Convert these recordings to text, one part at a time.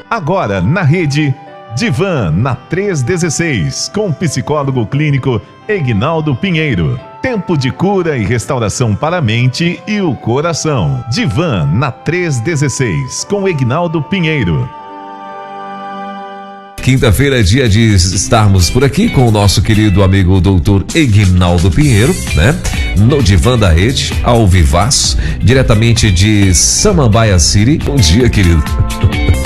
Agora na rede Divan na 316, com o psicólogo clínico Egnaldo Pinheiro. Tempo de cura e restauração para a mente e o coração. Divan na 316, com Egnaldo Pinheiro. Quinta-feira é dia de estarmos por aqui com o nosso querido amigo doutor Egnaldo Pinheiro, né? No Divan da Rede, ao vivaço, diretamente de Samambaia City. Bom dia, querido.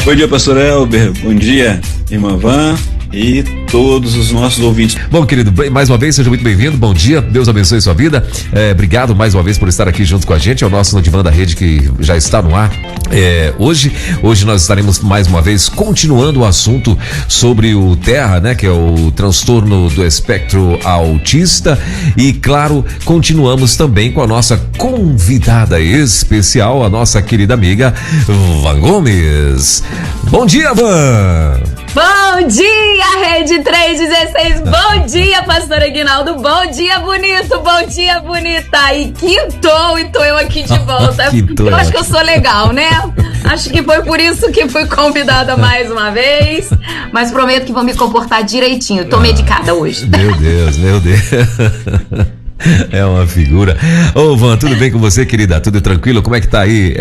Bom dia, pastor Elber. Bom dia, irmã Van e todos os nossos ouvintes. Bom, querido, mais uma vez, seja muito bem-vindo. Bom dia, Deus abençoe sua vida. Obrigado mais uma vez por estar aqui junto com a gente. É o nosso No Divan da Rede que já está no ar. Hoje nós estaremos mais uma vez continuando o assunto sobre o TEA, né, que é o transtorno do espectro autista, e claro, continuamos também com a nossa convidada especial, a nossa querida amiga Van Gomes. Bom dia, Van! Bom dia, Rede 316, bom dia, pastor Egnaldo, bom dia, bonito, bom dia, bonita, e quintou, e tô eu aqui de volta. Eu acho que eu sou legal, né? Acho que foi por isso que fui convidada mais uma vez, mas prometo que vou me comportar direitinho, tô medicada hoje. Meu Deus. É uma figura. Ô, Van, tudo bem com você, querida? Tudo tranquilo? Como é que tá aí,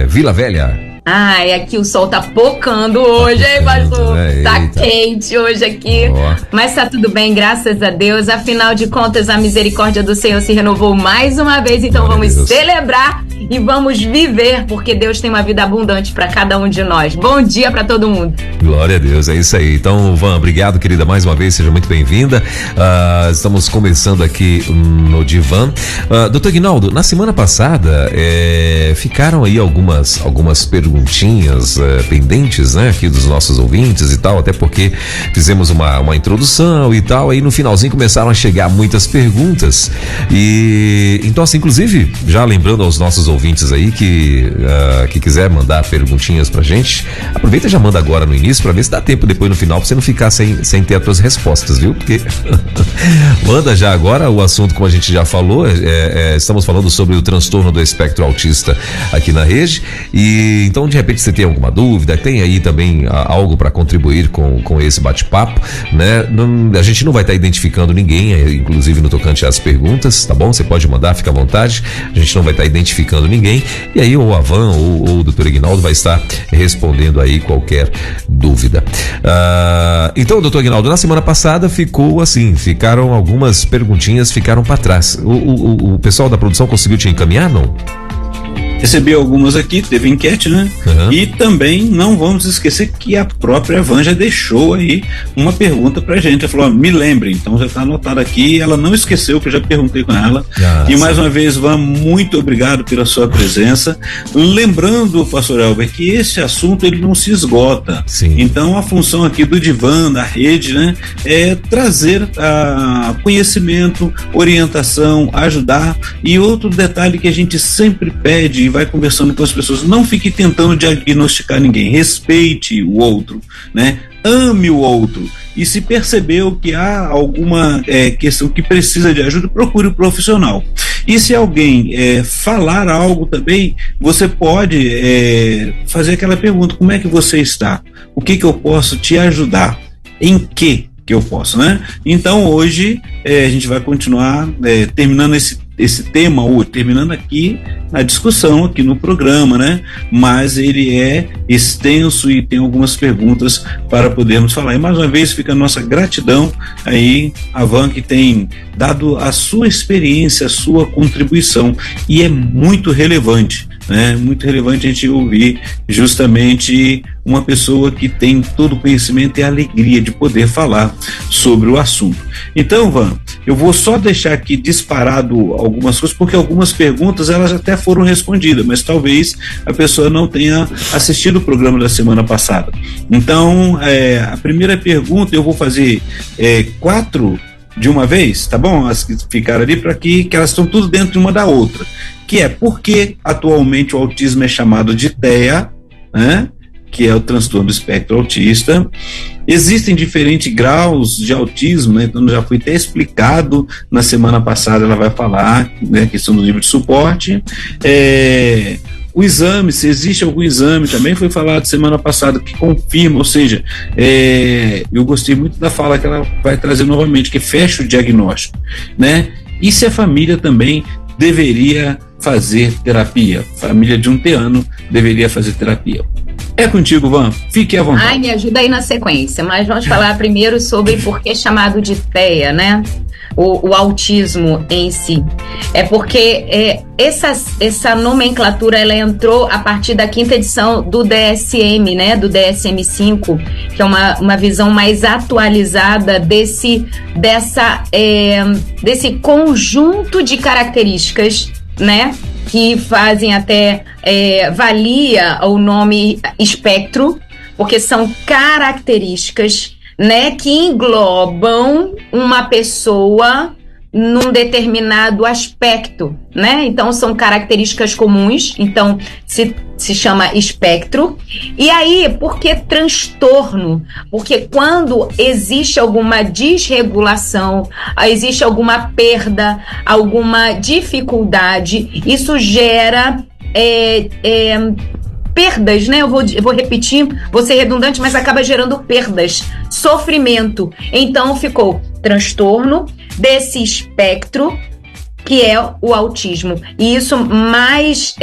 Vila Velha? Ai, aqui o sol tá pocando hoje, hein, pastor? Tá quente hoje aqui, mas tá tudo bem, graças a Deus. Afinal de contas, a misericórdia do Senhor se renovou mais uma vez, então vamos celebrar e vamos viver, porque Deus tem uma vida abundante para cada um de nós. Bom dia para todo mundo. Glória a Deus, é isso aí. Então, Van, obrigado, querida, mais uma vez, seja muito bem-vinda. Estamos começando aqui no Divan. Doutor Egnaldo, na semana passada ficaram aí algumas perguntinhas pendentes, né, aqui dos nossos ouvintes e tal, até porque fizemos uma introdução e tal, aí no finalzinho começaram a chegar muitas perguntas, e então assim, inclusive, já lembrando aos nossos ouvintes aí que quiser mandar perguntinhas pra gente, aproveita e já manda agora no início pra ver se dá tempo depois no final, pra você não ficar sem ter as tuas respostas, viu? Porque manda já agora o assunto, como a gente já falou, estamos falando sobre o transtorno do espectro autista aqui na rede, e então de repente você tem alguma dúvida, tem aí também algo para contribuir com esse bate-papo, né? A gente não vai estar identificando ninguém, inclusive no tocante às perguntas, tá bom? Você pode mandar, fica à vontade, a gente não vai estar identificando ninguém, e aí ou a Van ou o doutor Egnaldo vai estar respondendo aí qualquer dúvida. Então, doutor Egnaldo, na semana passada ficaram algumas perguntinhas, ficaram para trás. O pessoal da produção conseguiu te encaminhar, não? Recebi algumas aqui, teve enquete, né? E também não vamos esquecer que a própria Van já deixou aí uma pergunta pra gente. Ela falou, me lembre, então já tá anotado aqui. Ela não esqueceu que eu já perguntei com ela. E mais uma vez, Van, muito obrigado pela sua presença. Lembrando, pastor Elber, que esse assunto ele não se esgota. Sim. Então a função aqui do Divan, da rede, né, é trazer conhecimento, orientação, ajudar. E outro detalhe que a gente sempre pede e vai conversando com as pessoas, não fique tentando diagnosticar ninguém, respeite o outro, né? Ame o outro, e se percebeu que há alguma questão que precisa de ajuda, procure o profissional. E se alguém falar algo também, você pode fazer aquela pergunta, como é que você está? O que eu posso te ajudar? Em que eu posso, né? Então hoje a gente vai continuar terminando esse tema, ou terminando aqui a discussão aqui no programa, né? Mas ele é extenso e tem algumas perguntas para podermos falar. E mais uma vez fica a nossa gratidão aí a Van, que tem dado a sua experiência, a sua contribuição, e é muito relevante, né? Muito relevante a gente ouvir justamente uma pessoa que tem todo o conhecimento e a alegria de poder falar sobre o assunto. Então, Van, eu vou só deixar aqui disparado algumas coisas, porque algumas perguntas elas até foram respondidas, mas talvez a pessoa não tenha assistido o programa da semana passada. Então, a primeira pergunta eu vou fazer 4 de uma vez, tá bom? As que ficaram ali, para que elas estão tudo dentro de uma da outra, que é por que atualmente o autismo é chamado de TEA, né? Que é o transtorno do espectro autista. Existem diferentes graus de autismo, né? Então já foi até explicado na semana passada, ela vai falar, né, a questão do nível de suporte. o exame, se existe algum exame, também foi falado semana passada, que confirma, ou seja, eu gostei muito da fala que ela vai trazer novamente, que fecha o diagnóstico, né? E se a família também deveria fazer terapia, família de um teano deveria fazer terapia. É contigo, Van, fique à vontade. Ai, me ajuda aí na sequência, mas vamos falar primeiro sobre por que é chamado de TEA, né? O autismo em si. É porque essa nomenclatura, ela entrou a partir da 5ª edição do DSM, né? Do DSM-5, que é uma visão mais atualizada desse conjunto de características, né? Que fazem até valia o nome espectro, porque são características, né, que englobam uma pessoa num determinado aspecto, né? Então são características comuns, então se chama espectro. E aí, por que transtorno? Porque quando existe alguma desregulação, existe alguma perda, alguma dificuldade, isso gera perdas, né? Eu vou repetir, vou ser redundante, mas acaba gerando perdas, sofrimento. Então ficou transtorno desse espectro, que é o autismo. E isso mais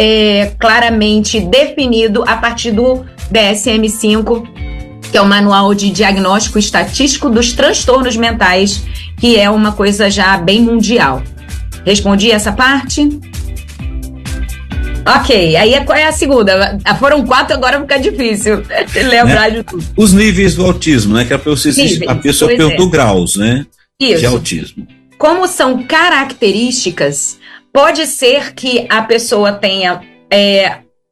claramente definido a partir do DSM-5, que é o Manual de Diagnóstico Estatístico dos Transtornos Mentais, que é uma coisa já bem mundial. Respondi essa parte? Ok, aí qual é a segunda? Foram 4, agora fica difícil lembrar de tudo. Os níveis do autismo, né? Que a pessoa perguntou graus, né? Isso. De autismo. Como são características, pode ser que a pessoa tenha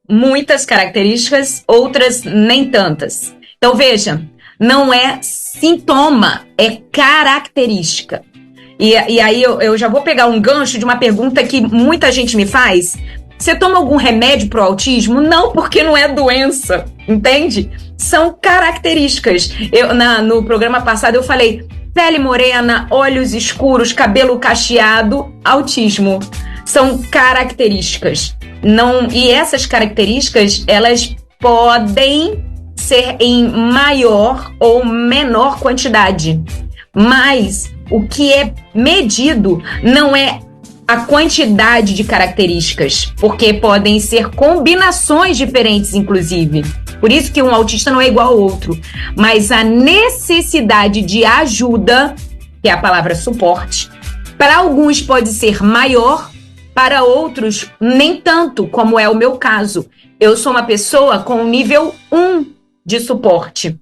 muitas características, outras nem tantas. Então, veja, não é sintoma, é característica. E aí eu já vou pegar um gancho de uma pergunta que muita gente me faz. Você toma algum remédio pro autismo? Não, porque não é doença, entende? São características. No programa passado eu falei pele morena, olhos escuros, cabelo cacheado, autismo. São características. E essas características, elas podem ser em maior ou menor quantidade. Mas o que é medido não é a quantidade de características, porque podem ser combinações diferentes, inclusive. Por isso que um autista não é igual ao outro. Mas a necessidade de ajuda, que é a palavra suporte, para alguns pode ser maior, para outros nem tanto, como é o meu caso. Eu sou uma pessoa com nível 1 de suporte.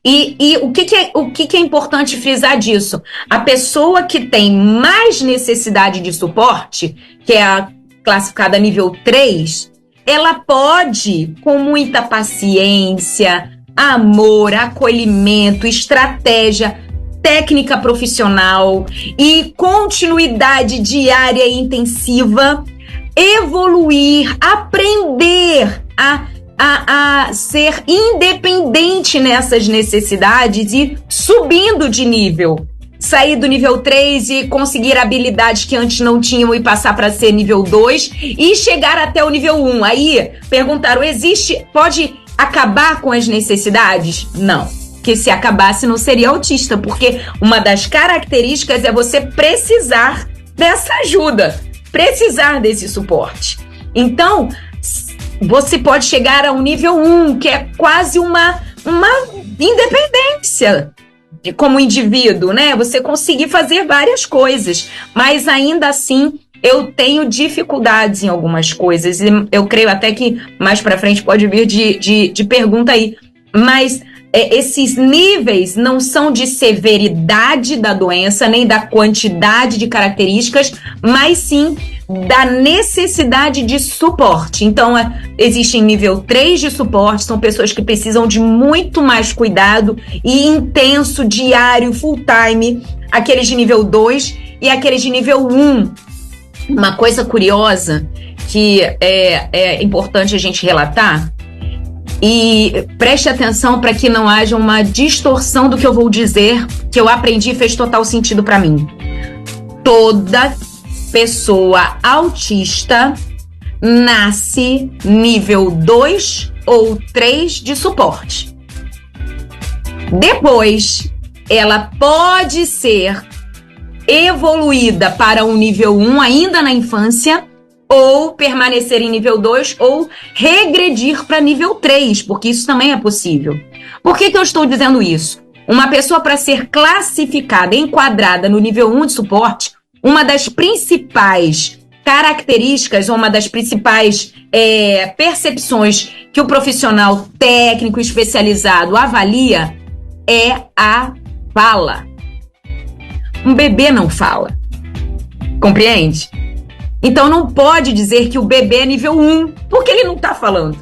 E o que é importante frisar disso? A pessoa que tem mais necessidade de suporte, que é a classificada nível 3, ela pode, com muita paciência, amor, acolhimento, estratégia, técnica profissional e continuidade diária e intensiva, evoluir, aprender a ser independente nessas necessidades e subindo de nível. Sair do nível 3 e conseguir habilidades que antes não tinham e passar para ser nível 2 e chegar até o nível 1. Aí, perguntaram, pode acabar com as necessidades? Não, porque se acabasse não seria autista, porque uma das características é você precisar dessa ajuda, precisar desse suporte. Então, você pode chegar a um nível 1, que é quase uma independência como indivíduo, né? Você conseguir fazer várias coisas, mas ainda assim eu tenho dificuldades em algumas coisas. E eu creio até que mais para frente pode vir de pergunta aí. Mas esses níveis não são de severidade da doença, nem da quantidade de características, mas sim da necessidade de suporte. Então, existe nível 3 de suporte, são pessoas que precisam de muito mais cuidado e intenso, diário, full time, aqueles de nível 2 e aqueles de nível 1. Uma coisa curiosa que é importante a gente relatar, e preste atenção para que não haja uma distorção do que eu vou dizer, que eu aprendi e fez total sentido para mim. Toda pessoa autista nasce nível 2 ou 3 de suporte. Depois, ela pode ser evoluída para um nível 1 ainda na infância, ou permanecer em nível 2, ou regredir para nível 3, porque isso também é possível. Por que eu estou dizendo isso? Uma pessoa, para ser classificada, enquadrada no nível 1 de suporte, uma das principais características, ou uma das principais percepções que o profissional técnico especializado avalia é a fala. Um bebê não fala. Compreende? Então não pode dizer que o bebê é nível 1, porque ele não está falando.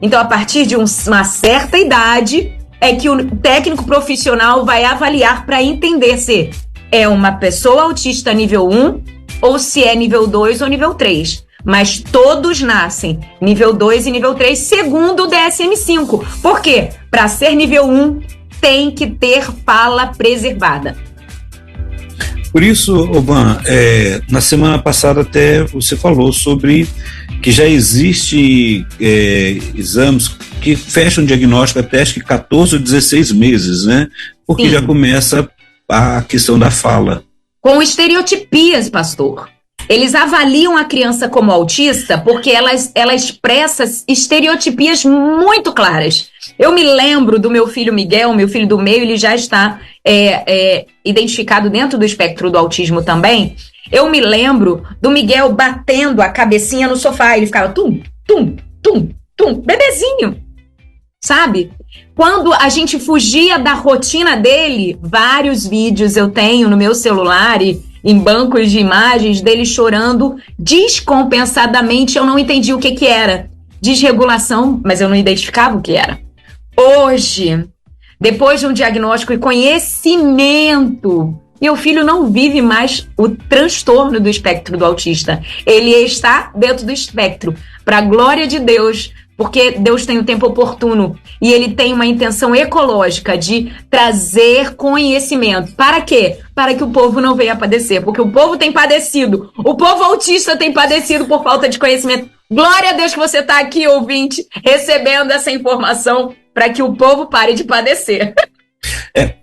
Então, a partir de uma certa idade, é que o técnico profissional vai avaliar para entender se é uma pessoa autista nível 1 ou se é nível 2 ou nível 3. Mas todos nascem nível 2 e nível 3, segundo o DSM-5. Por quê? Para ser nível 1, tem que ter fala preservada. Por isso, Oban, na semana passada até você falou sobre que já existe exames que fecham o diagnóstico até acho que 14 ou 16 meses, né? Porque Sim. Já começa a questão da fala. Com estereotipias, pastor. Eles avaliam a criança como autista porque ela expressa estereotipias muito claras. Eu me lembro do meu filho Miguel, meu filho do meio, ele já está identificado dentro do espectro do autismo também. Eu me lembro do Miguel batendo a cabecinha no sofá, ele ficava tum, tum, tum, tum, bebezinho, sabe? Quando a gente fugia da rotina dele, vários vídeos eu tenho no meu celular e em bancos de imagens dele chorando descompensadamente. Eu não entendi o que era. Desregulação, mas eu não identificava o que era. Hoje, depois de um diagnóstico e conhecimento, meu filho não vive mais o transtorno do espectro do autista. Ele está dentro do espectro, para a glória de Deus, porque Deus tem o tempo oportuno e ele tem uma intenção ecológica de trazer conhecimento. Para quê? Para que o povo não venha padecer, porque o povo tem padecido, o povo autista tem padecido por falta de conhecimento. Glória a Deus que você está aqui, ouvinte, recebendo essa informação para que o povo pare de padecer.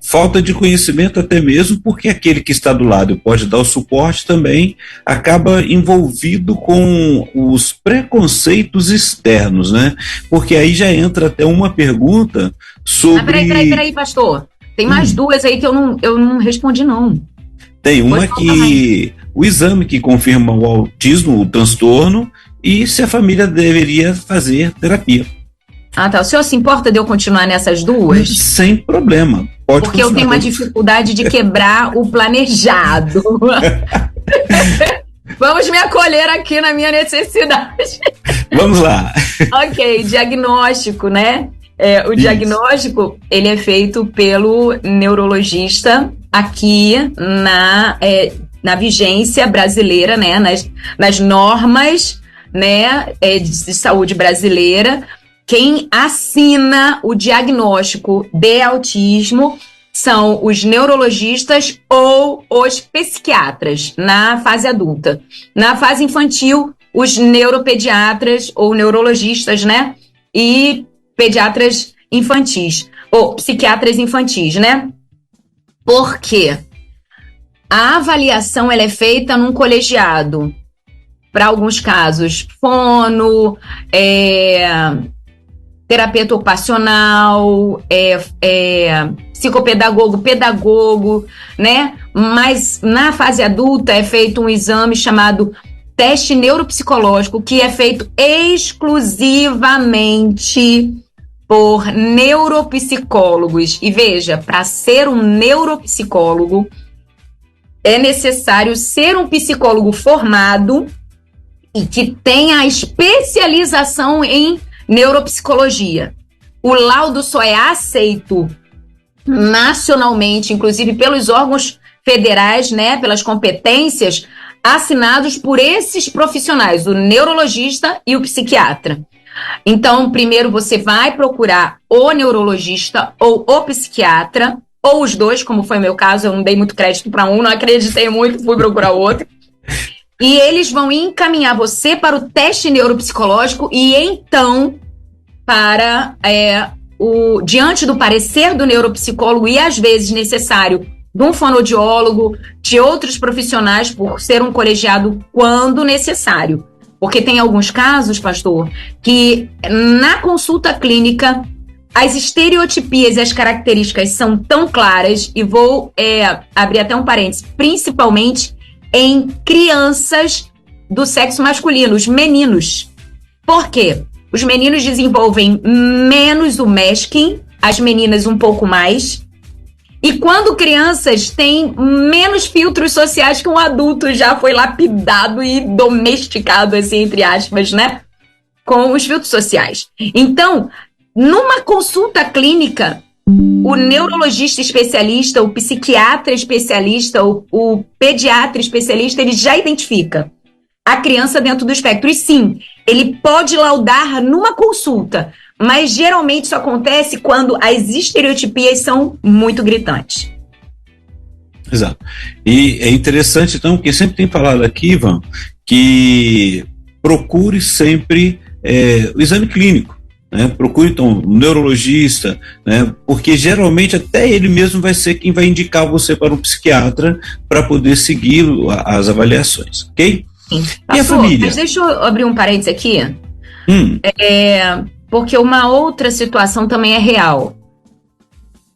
Falta de conhecimento até mesmo porque aquele que está do lado pode dar o suporte também acaba envolvido com os preconceitos externos, né? Porque aí já entra até uma pergunta sobre... Peraí, pastor. Tem mais duas aí que eu não respondi, não. Tem uma que... O exame que confirma o autismo, o transtorno, e se a família deveria fazer terapia. Ah, tá. O senhor se importa de eu continuar nessas duas? Sem problema. Pode Porque eu tenho uma dificuldade de quebrar o planejado. Vamos me acolher aqui na minha necessidade. Vamos lá. Ok, diagnóstico, né? O diagnóstico, ele é feito pelo neurologista aqui na vigência brasileira, né? Nas normas, né, de saúde brasileira. Quem assina o diagnóstico de autismo são os neurologistas ou os psiquiatras na fase adulta. Na fase infantil, os neuropediatras ou neurologistas, né? E pediatras infantis, ou psiquiatras infantis, né? Por quê? A avaliação ela é feita num colegiado. Para alguns casos, fono, terapeuta ocupacional, psicopedagogo, pedagogo, né? Mas na fase adulta é feito um exame chamado teste neuropsicológico, que é feito exclusivamente por neuropsicólogos. E veja, para ser um neuropsicólogo, é necessário ser um psicólogo formado e que tenha a especialização em neuropsicologia. O laudo só é aceito nacionalmente, inclusive pelos órgãos federais, né, pelas competências assinados por esses profissionais, o neurologista e o psiquiatra. Então, primeiro você vai procurar o neurologista ou o psiquiatra, ou os dois, como foi o meu caso. Eu não dei muito crédito para um, não acreditei muito, fui procurar o outro. E eles vão encaminhar você para o teste neuropsicológico e então para diante do parecer do neuropsicólogo e às vezes necessário de um fonoaudiólogo, de outros profissionais, por ser um colegiado quando necessário. Porque tem alguns casos, pastor, que na consulta clínica as estereotipias e as características são tão claras, e vou abrir até um parênteses, principalmente em crianças do sexo masculino, os meninos. Por quê? Os meninos desenvolvem menos o masking, as meninas um pouco mais. E quando crianças têm menos filtros sociais que um adulto já foi lapidado e domesticado, assim, entre aspas, né? Com os filtros sociais. Então, numa consulta clínica, o neurologista especialista, o psiquiatra especialista, o pediatra especialista, ele já identifica a criança dentro do espectro. E sim, ele pode laudar numa consulta, mas geralmente isso acontece quando as estereotipias são muito gritantes. Exato. E é interessante, então, que sempre tem falado aqui, Ivan, que procure sempre o exame clínico. Procure, então, um neurologista, porque geralmente até ele mesmo vai ser quem vai indicar você para um psiquiatra para poder seguir as avaliações, ok? Sim. E a família? Mas deixa eu abrir um parênteses aqui, porque uma outra situação também é real,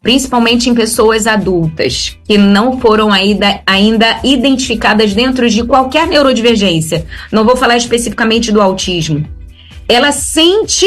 principalmente em pessoas adultas que não foram ainda identificadas dentro de qualquer neurodivergência. Não vou falar especificamente do autismo. Ela sente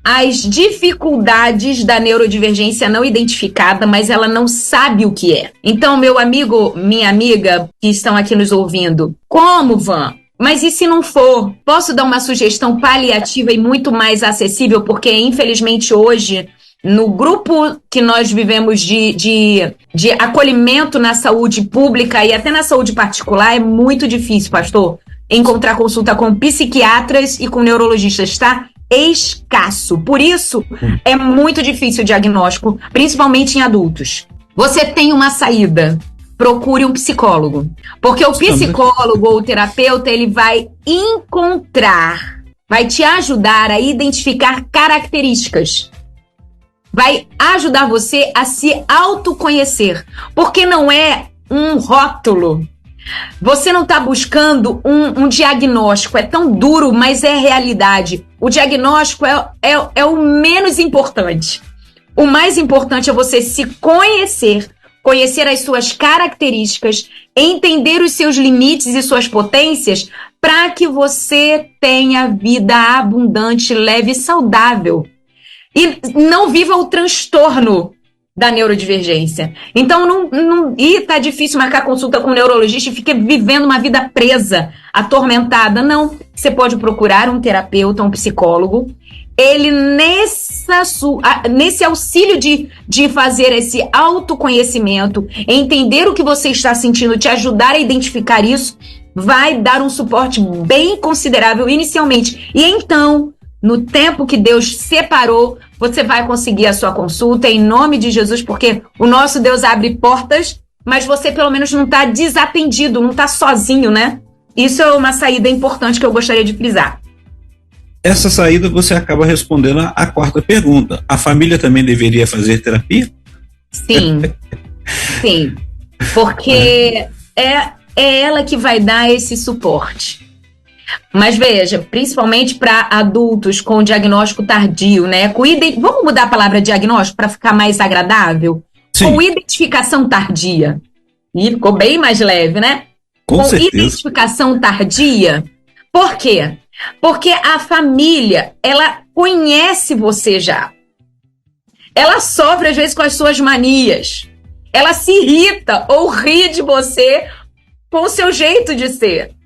as dificuldades da neurodivergência não identificada, mas ela não sabe o que é. Então, meu amigo, minha amiga, que estão aqui nos ouvindo, como, Van? Mas e se não for? Posso dar uma sugestão paliativa e muito mais acessível, porque, infelizmente, hoje, no grupo que nós vivemos de acolhimento na saúde pública e até na saúde particular, é muito difícil, pastor, encontrar consulta com psiquiatras e com neurologistas, tá? Escasso. Por isso, é muito difícil o diagnóstico, principalmente em adultos. Você tem uma saída, procure um psicólogo. Porque o psicólogo ou o terapeuta, ele vai encontrar, vai te ajudar a identificar características. Vai ajudar você a se autoconhecer. Porque não é um rótulo. Você não está buscando um diagnóstico, é tão duro, mas é realidade. O diagnóstico é o menos importante. O mais importante é você se conhecer, conhecer as suas características, entender os seus limites e suas potências, para que você tenha vida abundante, leve e saudável. E não viva o transtorno da neurodivergência. Então, tá difícil marcar consulta com um neurologista e fica vivendo uma vida presa, atormentada. Não, você pode procurar um terapeuta, um psicólogo. Ele, nesse auxílio de fazer esse autoconhecimento, entender o que você está sentindo, te ajudar a identificar isso, vai dar um suporte bem considerável inicialmente. E então, no tempo que Deus separou, você vai conseguir a sua consulta em nome de Jesus, porque o nosso Deus abre portas, mas você pelo menos não está desatendido, não está sozinho, né? Isso é uma saída importante que eu gostaria de frisar. Essa saída você acaba respondendo a quarta pergunta. A família também deveria fazer terapia? Sim, sim, porque é ela que vai dar esse suporte. Mas veja, principalmente para adultos com diagnóstico tardio, né? Vamos mudar a palavra diagnóstico para ficar mais agradável? Sim. Com identificação tardia. E ficou bem mais leve, né? Com certeza. Identificação tardia. Por quê? Porque a família, ela conhece você já. Ela sofre, às vezes, com as suas manias. Ela se irrita ou ri de você com o seu jeito de ser.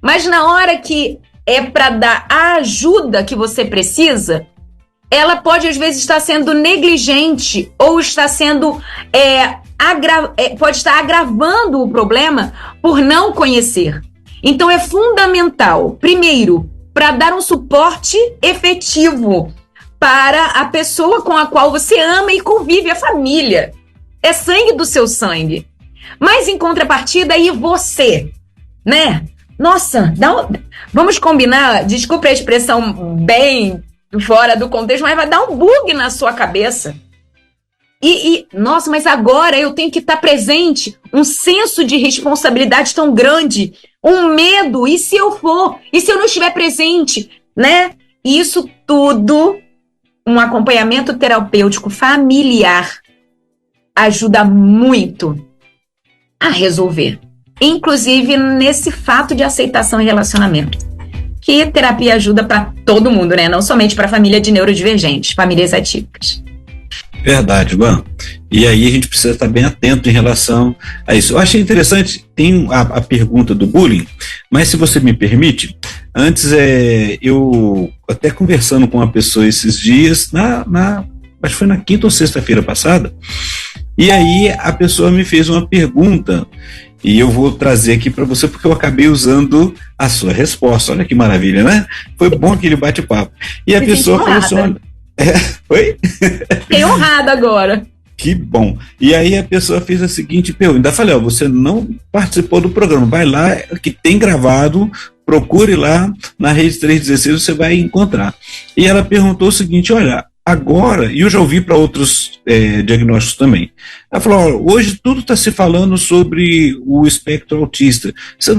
Mas na hora que é para dar a ajuda que você precisa, ela pode, às vezes, estar sendo negligente ou está sendo, pode estar agravando o problema por não conhecer. Então, é fundamental, primeiro, para dar um suporte efetivo para a pessoa com a qual você ama e convive, a família. É sangue do seu sangue. Mas, em contrapartida, aí você né? Nossa, vamos combinar, desculpe a expressão bem fora do contexto, mas vai dar um bug na sua cabeça. Nossa, mas agora eu tenho que estar presente, um senso de responsabilidade tão grande, um medo, e se eu for? E se eu não estiver presente, né? Isso tudo, um acompanhamento terapêutico familiar ajuda muito a resolver. Inclusive nesse fato de aceitação e relacionamento. Que terapia ajuda para todo mundo, né? Não somente para a família de neurodivergentes, famílias atípicas. Verdade, Van. E aí a gente precisa estar bem atento em relação a isso. Eu achei interessante, tem a pergunta do bullying, mas se você me permite, antes eu até conversando com uma pessoa esses dias, acho que foi na quinta ou sexta-feira passada, e aí a pessoa me fez uma pergunta, e eu vou trazer aqui para você, porque eu acabei usando a sua resposta. Olha que maravilha, né? Foi bom aquele bate-papo. E a pessoa falou assim, olha... Oi? Fiquei honrada agora. Que bom. E aí a pessoa fez a seguinte pergunta. Ainda falei, você não participou do programa, vai lá, que tem gravado, procure lá na Rede 316, você vai encontrar. E ela perguntou o seguinte, olha, agora, e eu já ouvi para outros diagnósticos também, ela falou, hoje tudo está se falando sobre o espectro autista,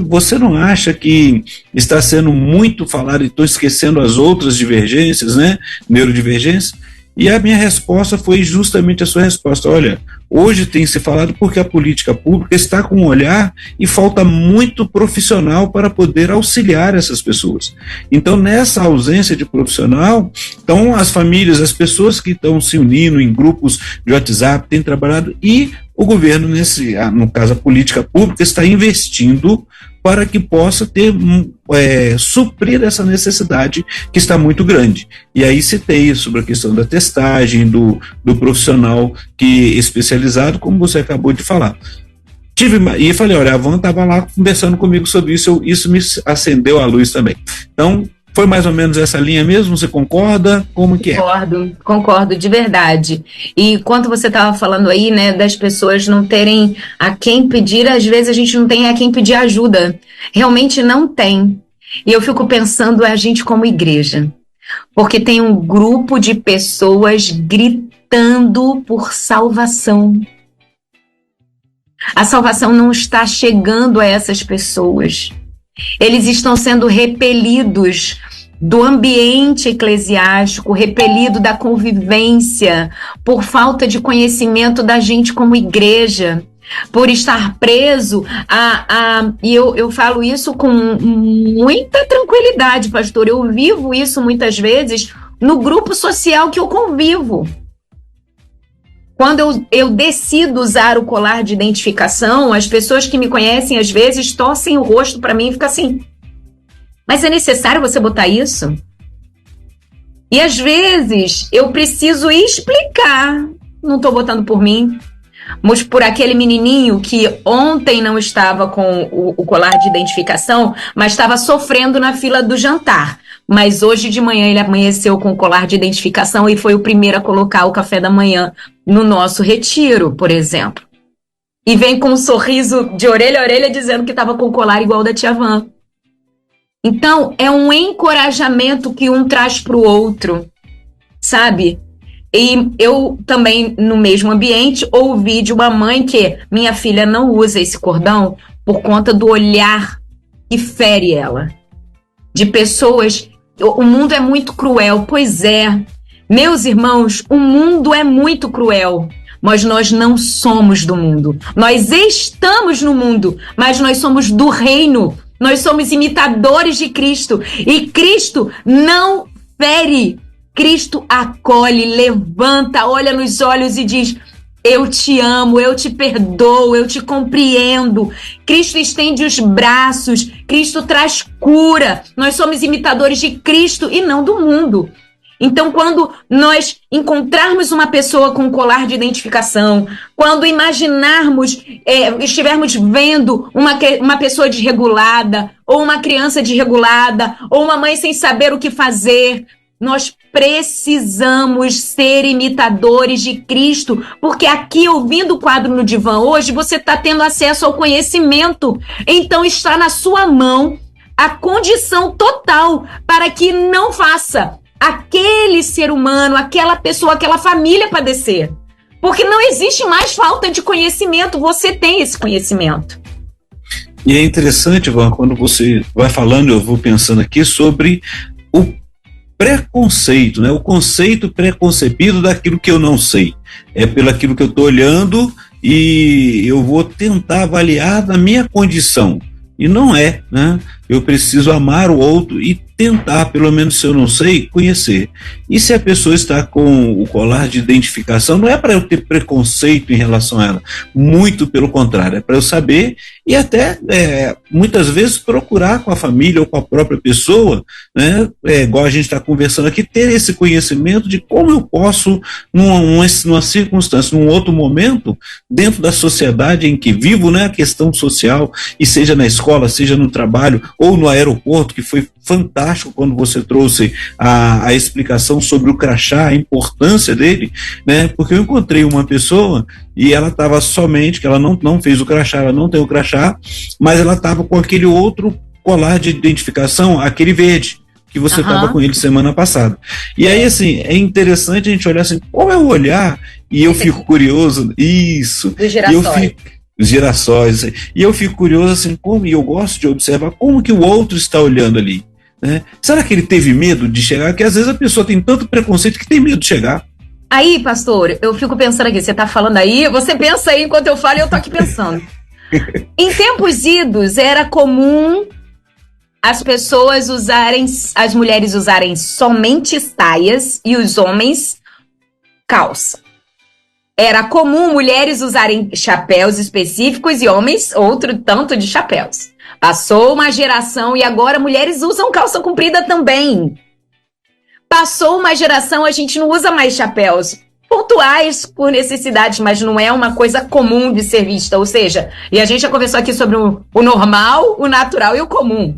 você não acha que está sendo muito falado e estou esquecendo as outras divergências, né, neurodivergências? E a minha resposta foi justamente a sua resposta. Olha, hoje tem se falado porque a política pública está com um olhar e falta muito profissional para poder auxiliar essas pessoas. Então, nessa ausência de profissional, então as famílias, as pessoas que estão se unindo em grupos de WhatsApp, têm trabalhado, e o governo, no caso a política pública, está investindo para que possa ter suprir essa necessidade que está muito grande. E aí citei sobre a questão da testagem, do profissional especializado, como você acabou de falar. E falei, olha, a Van estava lá conversando comigo sobre isso, isso me acendeu a luz também. Então, foi mais ou menos essa linha mesmo? Você concorda? Como que é? Concordo, de verdade. E quando você estava falando aí, né, das pessoas não terem a quem pedir, às vezes a gente não tem a quem pedir ajuda. Realmente não tem. E eu fico pensando a gente como igreja. Porque tem um grupo de pessoas gritando por salvação. A salvação não está chegando a essas pessoas. Eles estão sendo repelidos do ambiente eclesiástico, repelido da convivência, por falta de conhecimento da gente como igreja, por estar preso e eu falo isso com muita tranquilidade, pastor, eu vivo isso muitas vezes no grupo social que eu convivo. Quando eu decido usar o colar de identificação, as pessoas que me conhecem às vezes torcem o rosto para mim e ficam assim, mas é necessário você botar isso? E às vezes eu preciso explicar, não estou botando por mim, mas por aquele menininho que ontem não estava com o colar de identificação, mas estava sofrendo na fila do jantar. Mas hoje de manhã ele amanheceu com o colar de identificação e foi o primeiro a colocar o café da manhã no nosso retiro, por exemplo. E vem com um sorriso de orelha a orelha dizendo que estava com o colar igual da tia Van. Então, é um encorajamento que um traz para o outro, sabe? E eu também, no mesmo ambiente, ouvi de uma mãe que minha filha não usa esse cordão por conta do olhar que fere ela. De pessoas... O mundo é muito cruel. Pois é. Meus irmãos, o mundo é muito cruel. Mas nós não somos do mundo. Nós estamos no mundo, mas nós somos do reino. Nós somos imitadores de Cristo. E Cristo não fere. Cristo acolhe, levanta, olha nos olhos e diz: eu te amo, eu te perdoo, eu te compreendo. Cristo estende os braços, Cristo traz cura. Nós somos imitadores de Cristo e não do mundo. Então, quando nós encontrarmos uma pessoa com um colar de identificação, quando imaginarmos, estivermos vendo uma pessoa desregulada, ou uma criança desregulada, ou uma mãe sem saber o que fazer, Nós precisamos ser imitadores de Cristo, porque aqui, ouvindo o quadro no divã hoje, você está tendo acesso ao conhecimento. Então está na sua mão a condição total para que não faça aquele ser humano, aquela pessoa, aquela família padecer. Porque não existe mais falta de conhecimento, você tem esse conhecimento. E é interessante, Ivan, quando você vai falando, eu vou pensando aqui sobre o preconceito, né? O conceito preconcebido daquilo que eu não sei. É pelo aquilo que eu estou olhando e eu vou tentar avaliar na minha condição. E não é, né? Eu preciso amar o outro e tentar, pelo menos se eu não sei, conhecer. E se a pessoa está com o colar de identificação, não é para eu ter preconceito em relação a ela, muito pelo contrário, é para eu saber e até muitas vezes procurar com a família ou com a própria pessoa, né, igual a gente está conversando aqui, ter esse conhecimento de como eu posso, numa circunstância, num outro momento, dentro da sociedade em que vivo, né, a questão social, e seja na escola, seja no trabalho ou no aeroporto, que foi fantástico quando você trouxe a explicação sobre o crachá, a importância dele, né? Porque eu encontrei uma pessoa e ela estava somente, que ela não fez o crachá, ela não tem o crachá, mas ela estava com aquele outro colar de identificação, aquele verde, que você estava com ele semana passada. E aí, assim, é interessante a gente olhar assim, qual é o olhar, e eu fico curioso, isso, dos girassóis. Os girassóis, e eu fico curioso assim, como, e eu gosto de observar como que o outro está olhando ali, né? Será que ele teve medo de chegar? Porque às vezes a pessoa tem tanto preconceito que tem medo de chegar. Aí, pastor, eu fico pensando aqui, você está falando aí, você pensa aí enquanto eu falo e eu estou aqui pensando. Em tempos idos, era comum as pessoas usarem, as mulheres usarem somente saias e os homens calça. Era comum mulheres usarem chapéus específicos e homens outro tanto de chapéus. Passou uma geração e agora mulheres usam calça comprida também. Passou uma geração, a gente não usa mais chapéus pontuais por necessidades, mas não é uma coisa comum de ser vista. Ou seja, e a gente já conversou aqui sobre o normal, o natural e o comum.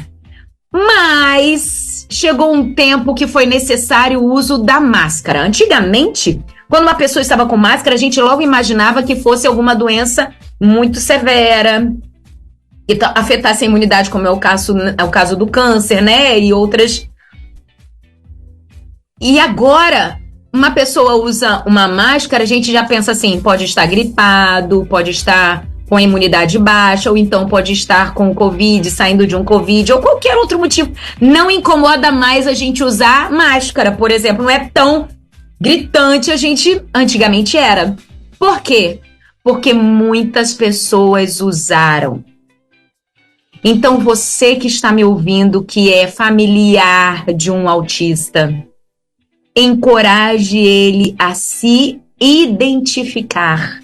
Mas chegou um tempo que foi necessário o uso da máscara. Antigamente, quando uma pessoa estava com máscara, a gente logo imaginava que fosse alguma doença muito severa, que afetasse a imunidade, como é o caso do câncer, né? E outras. E agora, uma pessoa usa uma máscara, a gente já pensa assim, pode estar gripado, pode estar com a imunidade baixa, ou então pode estar com o Covid, saindo de um Covid, ou qualquer outro motivo. Não incomoda mais a gente usar máscara, por exemplo, não é tão gritante antigamente era. Por quê? Porque muitas pessoas usaram. Então você que está me ouvindo, que é familiar de um autista, encoraje ele a se identificar,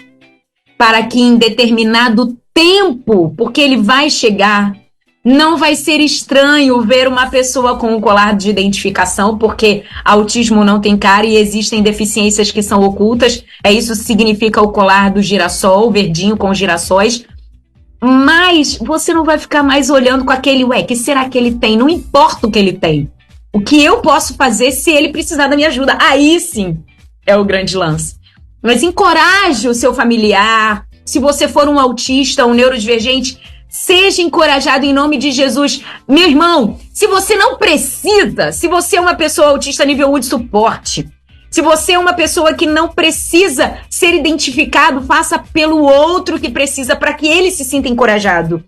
para que em determinado tempo, porque ele vai chegar, não vai ser estranho ver uma pessoa com um colar de identificação, porque autismo não tem cara e existem deficiências que são ocultas. Isso significa o colar do girassol, verdinho com girassóis. Mas você não vai ficar mais olhando com aquele, que será que ele tem? Não importa o que ele tem. O que eu posso fazer se ele precisar da minha ajuda? Aí sim é o grande lance. Mas encoraje o seu familiar. Se você for um autista, um neurodivergente, seja encorajado em nome de Jesus. Meu irmão, se você não precisa, se você é uma pessoa autista nível 1 de suporte, se você é uma pessoa que não precisa ser identificado, faça pelo outro que precisa, para que ele se sinta encorajado.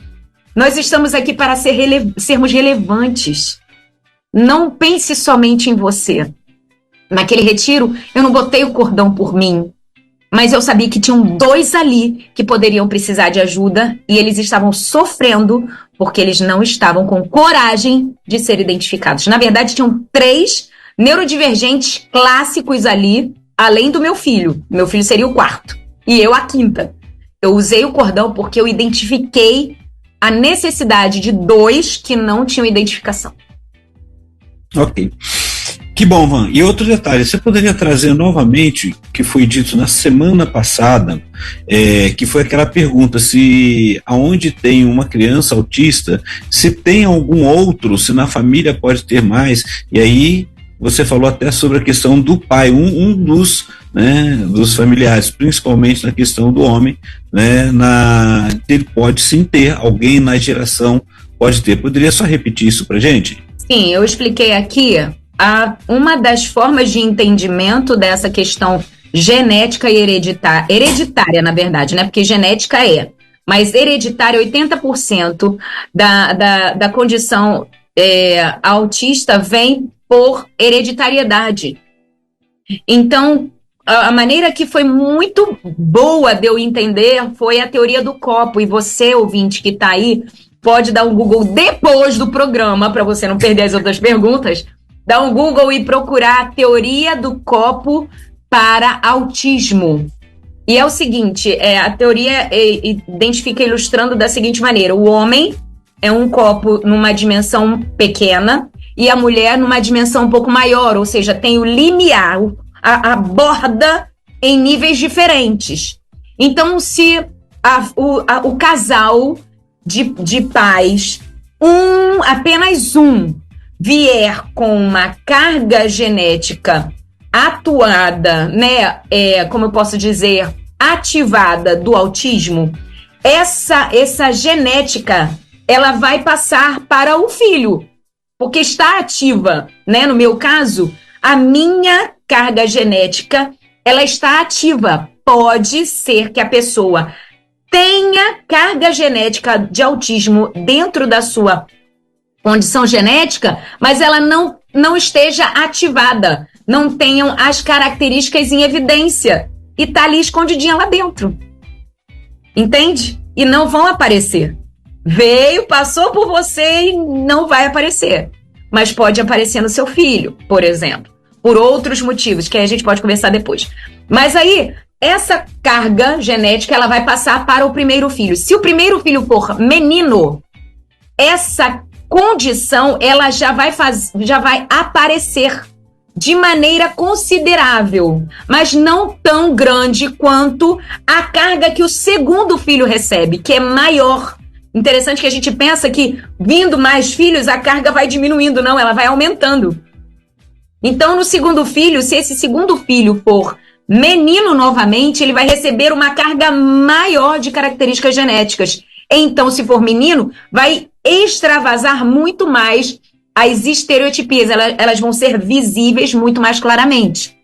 Nós estamos aqui para sermos relevantes. Não pense somente em você. Naquele retiro, eu não botei o cordão por mim, mas eu sabia que tinham 2 ali que poderiam precisar de ajuda e eles estavam sofrendo porque eles não estavam com coragem de ser identificados. Na verdade, tinham 3 neurodivergentes clássicos ali, além do meu filho. Meu filho seria o 4º e eu a 5ª. Eu usei o cordão porque eu identifiquei a necessidade de 2 que não tinham identificação. Ok. Que bom, Van. E outro detalhe, você poderia trazer novamente, que foi dito na semana passada, que foi aquela pergunta, se aonde tem uma criança autista, se tem algum outro, se na família pode ter mais, e aí você falou até sobre a questão do pai, um dos, né, dos familiares, principalmente na questão do homem, né, ele pode sim ter, alguém na geração pode ter. Poderia só repetir isso pra gente? Sim, eu expliquei aqui uma das formas de entendimento dessa questão genética e hereditária, na verdade, né? Porque genética mas hereditária, 80% da condição autista vem por hereditariedade. Então, a maneira que foi muito boa de eu entender foi a teoria do copo, e você, ouvinte que está aí, pode dar um Google depois do programa, para você não perder as outras perguntas, dá um Google e procurar a teoria do copo para autismo. E é o seguinte, a teoria identifica ilustrando da seguinte maneira: o homem é um copo numa dimensão pequena e a mulher numa dimensão um pouco maior, ou seja, tem o limiar, a borda em níveis diferentes. Então, se o casal de pais, apenas um, vier com uma carga genética atuada, né, como eu posso dizer, ativada do autismo, essa genética, ela vai passar para o filho, porque está ativa, né? No meu caso, a minha carga genética, ela está ativa. Pode ser que a pessoa tenha carga genética de autismo dentro da sua condição genética, mas ela não esteja ativada, não tenham as características em evidência e tá ali escondidinha lá dentro. Entende? E não vão aparecer. Veio, passou por você e não vai aparecer. Mas pode aparecer no seu filho, por exemplo. Por outros motivos, que aí a gente pode conversar depois. Mas aí, essa carga genética, ela vai passar para o primeiro filho. Se o primeiro filho for menino, essa condição, ela já vai aparecer de maneira considerável, mas não tão grande quanto a carga que o segundo filho recebe, que é maior. Interessante que a gente pensa que, vindo mais filhos, a carga vai diminuindo. Não, ela vai aumentando. Então, no segundo filho, se esse segundo filho for menino novamente, ele vai receber uma carga maior de características genéticas. Então, se for menino, vai extravasar muito mais as estereotipias. Elas vão ser visíveis muito mais claramente.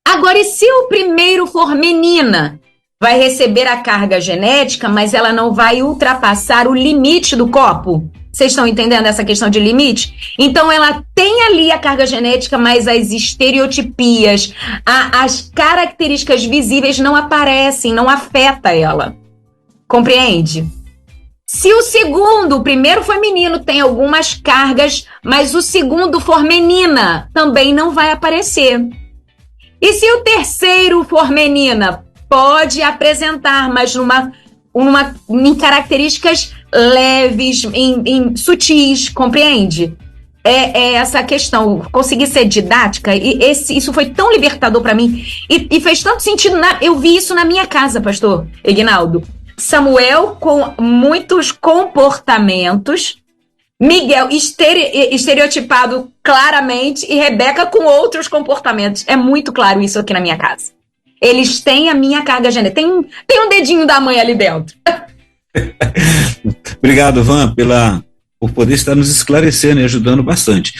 Agora, e se o primeiro for menina? Vai receber a carga genética, mas ela não vai ultrapassar o limite do copo. Vocês estão entendendo essa questão de limite? Então, ela tem ali a carga genética, mas as estereotipias, as características visíveis não aparecem, não afeta ela. Compreende? Se o primeiro foi menino, tem algumas cargas, mas o segundo for menina, também não vai aparecer. E se o terceiro for menina, pode apresentar, mas em características leves, sutis, compreende? É essa questão. Consegui ser didática, e isso foi tão libertador para mim, e fez tanto sentido. Eu vi isso na minha casa, pastor Eginaldo. Samuel com muitos comportamentos, Miguel estereotipado claramente e Rebeca com outros comportamentos. É muito claro isso aqui na minha casa. Eles têm a minha carga genética. Tem um dedinho da mãe ali dentro. Obrigado, Van, por poder estar nos esclarecendo e ajudando bastante.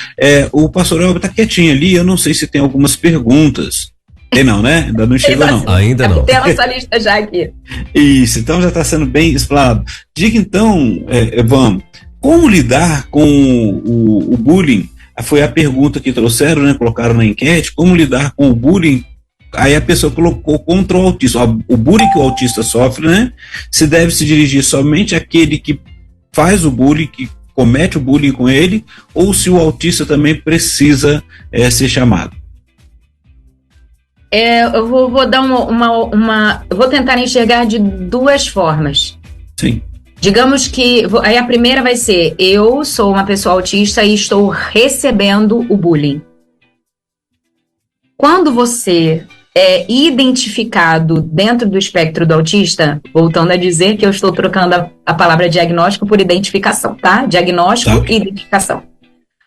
O pastor Elber está quietinho ali, eu não sei se tem algumas perguntas. Tem não, né? Ainda não chegou, não. Ainda não. Tem a nossa lista já aqui. Isso, então já está sendo bem explanado. Diga então, Van, como lidar com o bullying? Foi a pergunta que trouxeram, né? Colocaram na enquete. Como lidar com o bullying? Aí a pessoa colocou contra o autista. O bullying que o autista sofre, né? Se deve se dirigir somente àquele que faz o bullying, que comete o bullying com ele, ou se o autista também precisa ser chamado? Eu vou dar eu vou tentar enxergar de duas formas. Sim. Digamos que aí a primeira vai ser: eu sou uma pessoa autista e estou recebendo o bullying. Quando você é identificado dentro do espectro do autista, voltando a dizer que eu estou trocando a palavra diagnóstico por identificação, tá? Diagnóstico e identificação.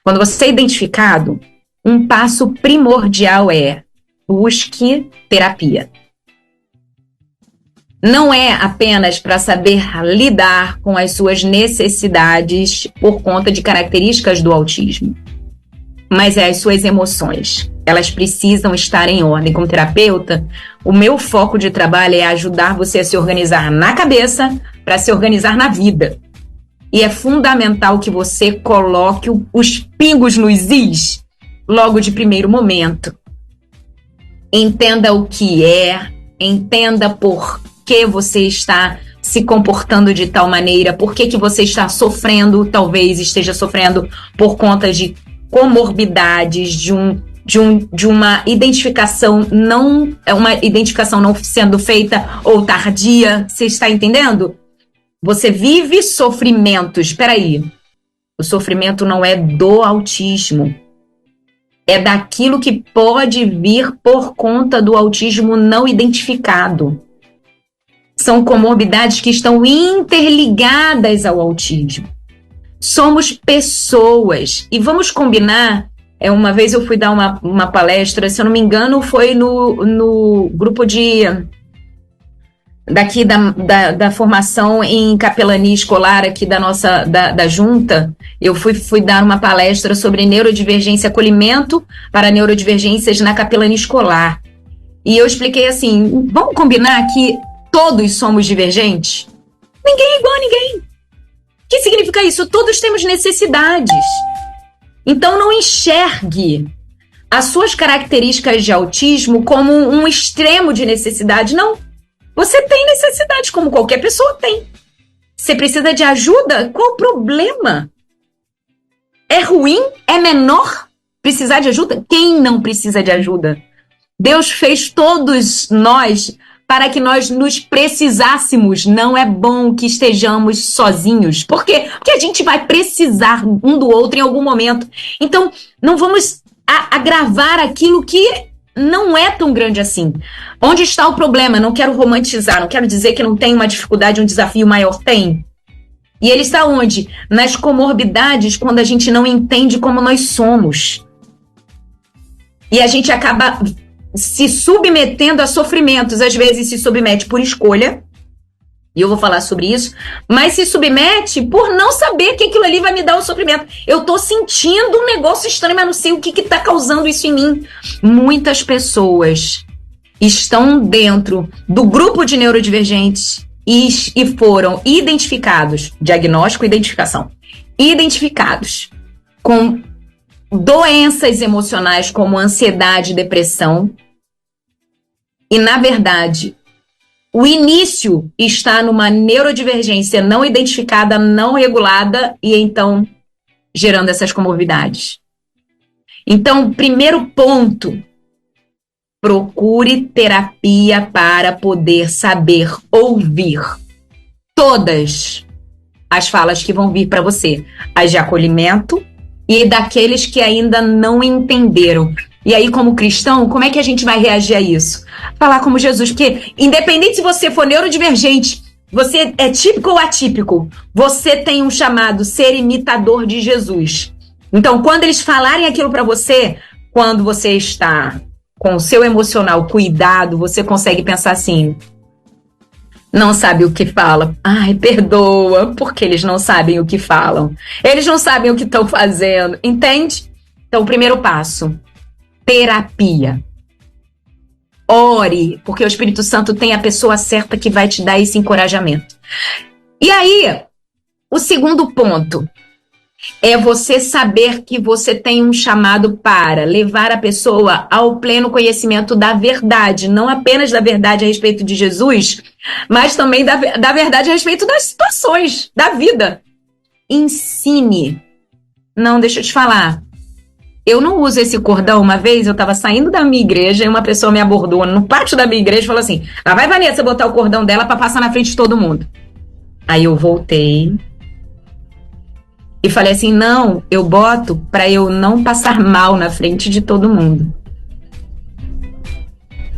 Quando você é identificado, um passo primordial é: busque terapia. Não é apenas para saber lidar com as suas necessidades por conta de características do autismo, mas é as suas emoções. Elas precisam estar em ordem. Como terapeuta, o meu foco de trabalho é ajudar você a se organizar na cabeça para se organizar na vida. E é fundamental que você coloque os pingos nos is logo de primeiro momento. Entenda o que é, entenda por que você está se comportando de tal maneira, por que você está sofrendo, talvez esteja sofrendo por conta de comorbidades, de uma identificação não sendo feita ou tardia. Você está entendendo? Você vive sofrimentos. Espera aí. O sofrimento não é do autismo. É daquilo que pode vir por conta do autismo não identificado. São comorbidades que estão interligadas ao autismo. Somos pessoas. E vamos combinar, uma vez eu fui dar uma palestra, se eu não me engano, foi no grupo daqui da formação em capelania escolar aqui da junta. Eu fui dar uma palestra sobre neurodivergência, acolhimento para neurodivergências na capelania escolar. E eu expliquei assim, vamos combinar que todos somos divergentes? Ninguém é igual a ninguém. O que significa isso? Todos temos necessidades. Então não enxergue as suas características de autismo como um extremo de necessidade. Não. Você tem necessidade, como qualquer pessoa tem. Você precisa de ajuda? Qual o problema? É ruim? É menor precisar de ajuda? Quem não precisa de ajuda? Deus fez todos nós para que nós nos precisássemos. Não é bom que estejamos sozinhos. Por quê? Porque a gente vai precisar um do outro em algum momento. Então, não vamos agravar aquilo que não é tão grande assim. Onde está o problema? Não quero romantizar, não quero dizer que não tem uma dificuldade, um desafio maior. Tem. E ele está onde? Nas comorbidades, quando a gente não entende como nós somos. E a gente acaba se submetendo a sofrimentos. Às vezes se submete por escolha, e eu vou falar sobre isso, mas se submete por não saber que aquilo ali vai me dar um sofrimento. Eu tô sentindo um negócio estranho, mas não sei o que tá causando isso em mim. Muitas pessoas estão dentro do grupo de neurodivergentes e foram identificados, diagnóstico e identificação, identificados com doenças emocionais como ansiedade e depressão. E, na verdade, o início está numa neurodivergência não identificada, não regulada, e então gerando essas comorbidades. Então, primeiro ponto, procure terapia para poder saber ouvir todas as falas que vão vir para você, as de acolhimento e daqueles que ainda não entenderam. E aí, como cristão, como é que a gente vai reagir a isso? Falar como Jesus, porque independente se você for neurodivergente, você é típico ou atípico, você tem um chamado ser imitador de Jesus. Então, quando eles falarem aquilo para você, quando você está com o seu emocional cuidado, você consegue pensar assim: não sabe o que fala. Ai, perdoa, porque eles não sabem o que falam. Eles não sabem o que estão fazendo, entende? Então, o primeiro passo, terapia. Ore, porque o Espírito Santo tem a pessoa certa que vai te dar esse encorajamento. E aí, o segundo ponto é você saber que você tem um chamado para levar a pessoa ao pleno conhecimento da verdade, não apenas da verdade a respeito de Jesus, mas também da verdade a respeito das situações da vida. Ensine. Não, deixa eu te falar. Eu não uso esse cordão. Uma vez eu estava saindo da minha igreja e uma pessoa me abordou no pátio da minha igreja e falou assim: lá vai Vanessa botar o cordão dela para passar na frente de todo mundo. Aí eu voltei e falei assim: não, eu boto para eu não passar mal na frente de todo mundo.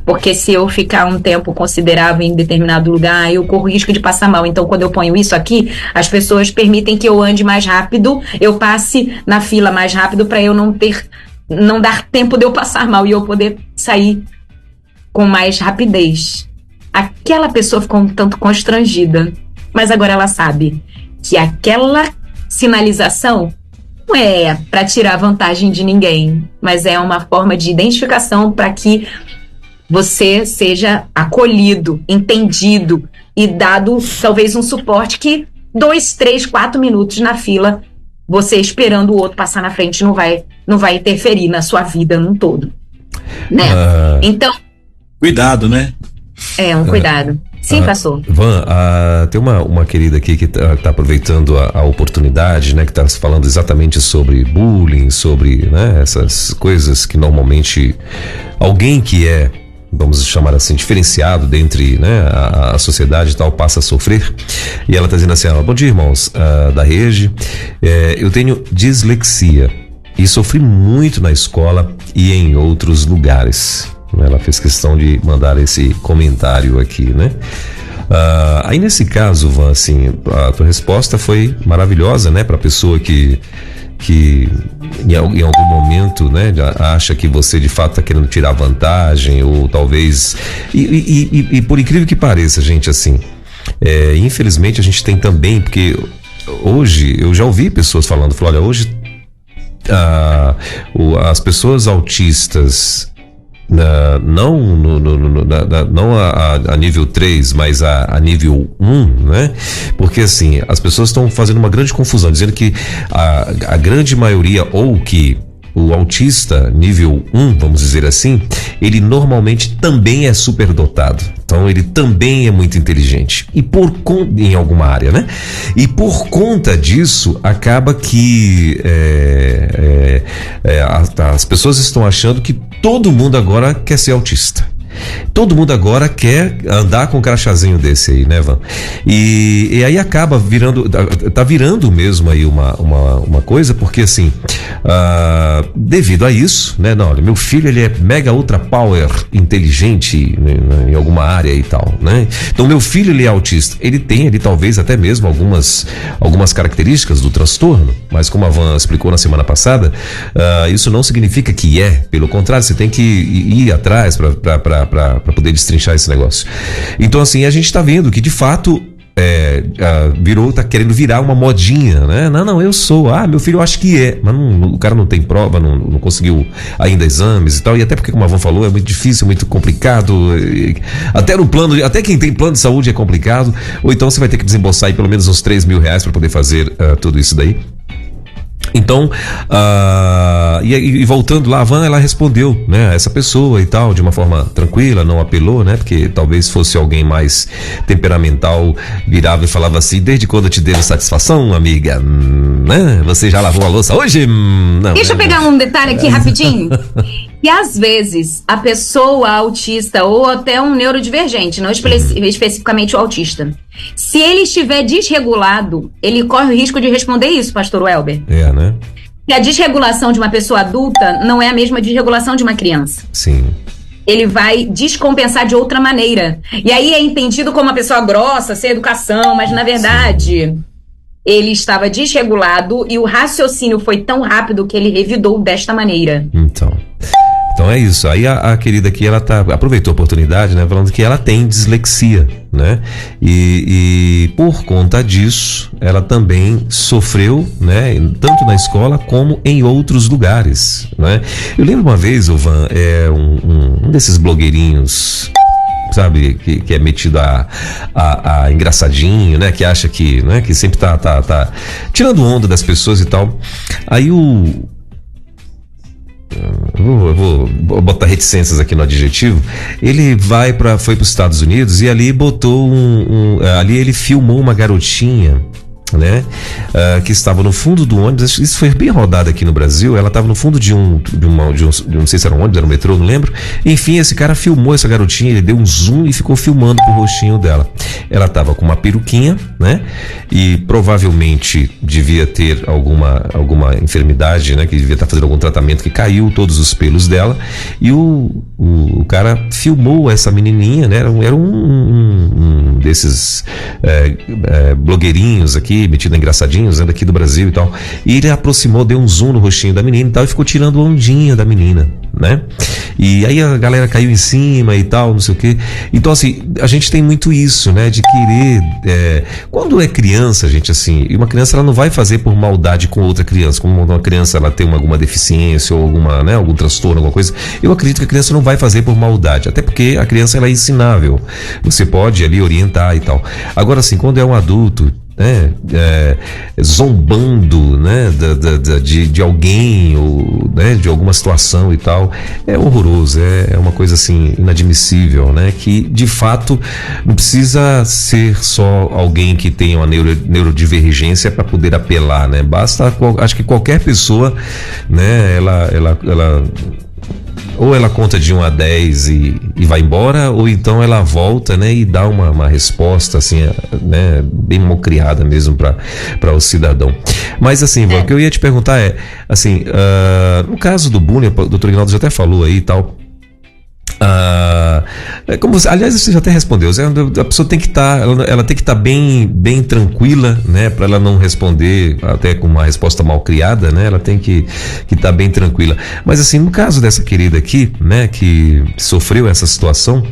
Porque se eu ficar um tempo considerável em determinado lugar, eu corro risco de passar mal. Então, quando eu ponho isso aqui, as pessoas permitem que eu ande mais rápido, eu passe na fila mais rápido para eu não ter não dar tempo de eu passar mal e eu poder sair com mais rapidez. Aquela pessoa ficou um tanto constrangida, mas agora ela sabe que aquela sinalização não é para tirar vantagem de ninguém, mas é uma forma de identificação para que você seja acolhido, entendido e dado talvez um suporte que 2, 3, 4 minutos na fila, você esperando o outro passar na frente não vai interferir na sua vida num todo, né? Então, cuidado, né? É um cuidado. Sim, pastor. Van, tem uma querida aqui que tá aproveitando a oportunidade, né? Que tá falando exatamente sobre bullying, sobre, né, essas coisas que normalmente alguém que é, vamos chamar assim, diferenciado dentre, né, a sociedade e tal, passa a sofrer. E ela tá dizendo assim, bom dia, irmãos, da rede, eu tenho dislexia e sofri muito na escola e em outros lugares. Ela fez questão de mandar esse comentário aqui, né? Aí nesse caso, Van, assim, a tua resposta foi maravilhosa, né? Pra pessoa que em algum momento, né, acha que você de fato está querendo tirar vantagem, ou talvez e por incrível que pareça, gente, assim, infelizmente a gente tem também, porque hoje eu já ouvi pessoas falando, olha, hoje as pessoas autistas, não a nível 3, mas a nível 1, né? Porque assim, as pessoas estão fazendo uma grande confusão, dizendo que a grande maioria, ou que o autista nível 1, vamos dizer assim, ele normalmente também é superdotado. Então ele também é muito inteligente. E em alguma área, né? E por conta disso, acaba que as pessoas estão achando que todo mundo agora quer ser autista. Todo mundo agora quer andar com um crachazinho desse aí, né, Van? E aí acaba tá virando mesmo aí uma coisa, porque assim, devido a isso, né, não, olha, meu filho, ele é mega ultra power inteligente, né, em alguma área e tal, né? Então meu filho, ele é autista, ele tem ali talvez até mesmo algumas características do transtorno, mas como a Van explicou na semana passada, isso não significa que pelo contrário, você tem que ir atrás para poder destrinchar esse negócio. Então assim, a gente tá vendo que de fato tá querendo virar uma modinha, né? Não, eu sou, meu filho, eu acho que mas o cara não tem prova, não conseguiu ainda exames e tal, e até porque, como a Van falou, é muito difícil, muito complicado, até quem tem plano de saúde é complicado, ou então você vai ter que desembolsar aí pelo menos uns R$3.000 para poder fazer tudo isso daí. Então, e voltando lá, a Van, ela respondeu, né, essa pessoa e tal, de uma forma tranquila, não apelou, né, porque talvez fosse alguém mais temperamental, virava e falava assim: desde quando eu te dei satisfação, amiga, né, você já lavou a louça hoje? Não, deixa eu pegar um detalhe aqui rapidinho. E às vezes a pessoa autista, ou até um neurodivergente, não especificamente o autista, se ele estiver desregulado, ele corre o risco de responder isso, pastor Welber. Né? Que a desregulação de uma pessoa adulta não é a mesma desregulação de uma criança. Sim. Ele vai descompensar de outra maneira. E aí é entendido como uma pessoa grossa, sem educação, mas na verdade ele estava desregulado e o raciocínio foi tão rápido que ele revidou desta maneira. Então é isso. Aí a querida aqui, ela aproveitou a oportunidade, né, falando que ela tem dislexia, né? E por conta disso, ela também sofreu, né, tanto na escola como em outros lugares, né? Eu lembro uma vez, Van, um desses blogueirinhos, sabe, que é metido a engraçadinho, né, que acha que, né, que sempre tá tirando onda das pessoas e tal. Aí eu vou botar reticências aqui no adjetivo. Ele foi para os Estados Unidos e ali botou ali ele filmou uma garotinha, né, que estava no fundo do ônibus. Isso foi bem rodado aqui no Brasil. Ela estava no fundo de não sei se era um ônibus, era um metrô, não lembro. Enfim, esse cara filmou essa garotinha, ele deu um zoom e ficou filmando pro rostinho dela. Ela estava com uma peruquinha, né, e provavelmente devia ter alguma enfermidade, né, que devia estar fazendo algum tratamento, que caiu todos os pelos dela. E o cara filmou essa menininha, né, era um desses blogueirinhos aqui, metido engraçadinhos, né, daqui do Brasil e tal. E ele aproximou, deu um zoom no rostinho da menina e tal, e ficou tirando ondinha da menina, né? E aí a galera caiu em cima e tal, não sei o quê. Então, assim, a gente tem muito isso, né, de querer... quando é criança, gente, assim, e uma criança, ela não vai fazer por maldade com outra criança. Como uma criança, ela tem alguma deficiência ou alguma, né, algum transtorno, alguma coisa, eu acredito que a criança não vai fazer por maldade, até porque a criança, ela é ensinável, você pode ali orientar e tal. Agora, assim, quando é um adulto, né, zombando, né, de alguém, ou, né, de alguma situação e tal, é horroroso, é uma coisa assim inadmissível, né, que de fato não precisa ser só alguém que tenha uma neurodivergência para poder apelar, né, basta, acho que qualquer pessoa, né, ou ela conta de 1 a 10 e vai embora, ou então ela volta, né, e dá uma resposta assim, né, bem mocriada mesmo para o cidadão. Mas assim, o que eu ia te perguntar é, assim, no caso do bullying, o doutor Ignaldo já até falou aí e tal, aliás, você já até respondeu, a pessoa tem que estar, ela tem que estar bem tranquila, né, para ela não responder até com uma resposta mal criada, né, ela tem que estar bem tranquila. Mas assim, no caso dessa querida aqui, né, que sofreu essa situação,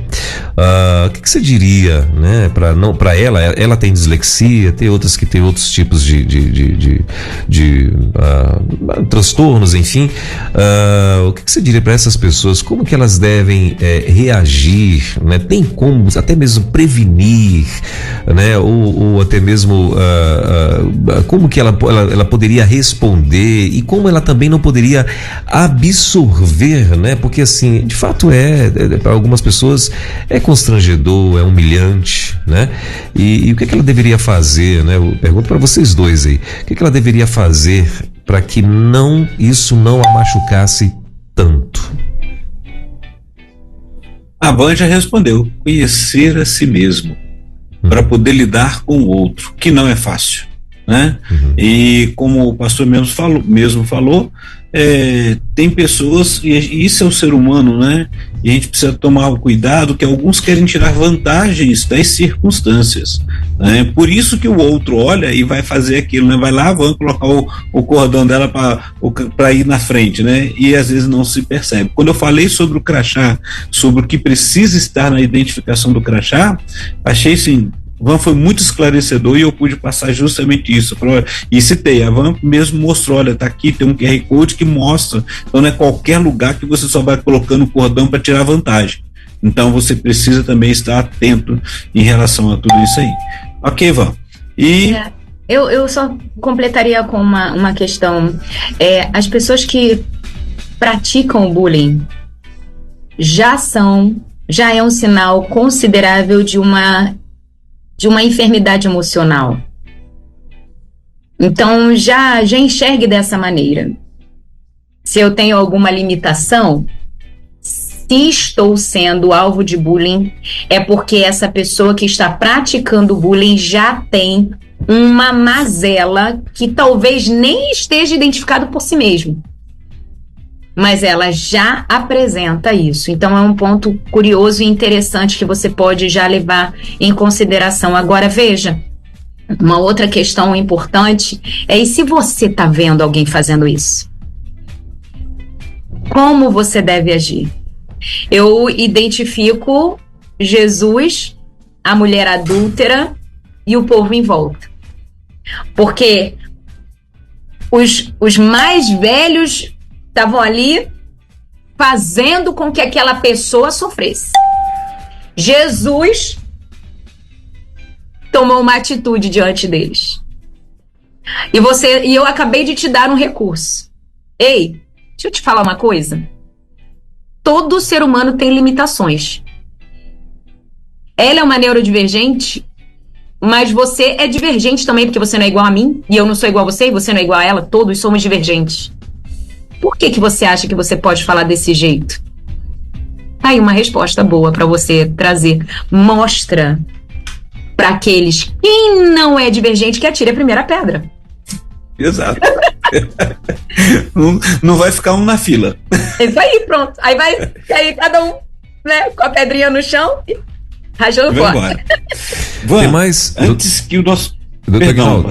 o que você diria, né, para ela tem dislexia, tem outras que tem outros tipos de transtornos, enfim, o que você diria para essas pessoas, como que elas devem reagir, né? Tem como até mesmo prevenir, né? Ou até mesmo como que ela poderia responder e como ela também não poderia absorver, né? Porque assim, de fato para algumas pessoas é constrangedor, é humilhante, né? E o que ela deveria fazer, né? Eu pergunto para vocês dois aí, o que ela deveria fazer para que isso não a machucasse tanto? A Van já respondeu: conhecer a si mesmo para poder lidar com o outro, que não é fácil, né? E como o pastor mesmo falou, tem pessoas, e isso é o ser humano, né? E a gente precisa tomar o cuidado que alguns querem tirar vantagens das circunstâncias, né? Por isso que o outro olha e vai fazer aquilo, né? Vai lá, vão colocar o cordão dela para ir na frente, né? E às vezes não se percebe. Quando eu falei sobre o crachá, sobre o que precisa estar na identificação do crachá, achei assim, Van foi muito esclarecedor e eu pude passar justamente isso. E citei, a Van mesmo mostrou, olha, tá aqui, tem um QR Code que mostra, então não é qualquer lugar que você só vai colocando o cordão para tirar vantagem. Então você precisa também estar atento em relação a tudo isso aí. Ok, Van. E... Eu só completaria com uma questão. As pessoas que praticam o bullying já é um sinal considerável de uma enfermidade emocional. Então, já enxergue dessa maneira. Se eu tenho alguma limitação, se estou sendo alvo de bullying, é porque essa pessoa que está praticando bullying já tem uma mazela que talvez nem esteja identificado por si mesmo. Mas ela já apresenta isso. Então é um ponto curioso e interessante que você pode já levar em consideração. Agora veja, uma outra questão importante e se você está vendo alguém fazendo isso? Como você deve agir? Eu identifico Jesus, a mulher adúltera e o povo em volta. Porque os mais velhos estavam ali fazendo com que aquela pessoa sofresse. Jesus tomou uma atitude diante deles. E eu acabei de te dar um recurso. Ei, deixa eu te falar uma coisa. Todo ser humano tem limitações. Ela é uma neurodivergente, mas você é divergente também, porque você não é igual a mim, e eu não sou igual a você, e você não é igual a ela, todos somos divergentes. Por que você acha que você pode falar desse jeito? Tá aí uma resposta boa para você trazer. Mostra para aqueles quem não é divergente que atire a primeira pedra. Exato. não vai ficar um na fila. Isso aí, pronto. Aí vai cada um, né, com a pedrinha no chão Rajou fora. Tem mais... Antes que o nosso... Perdão,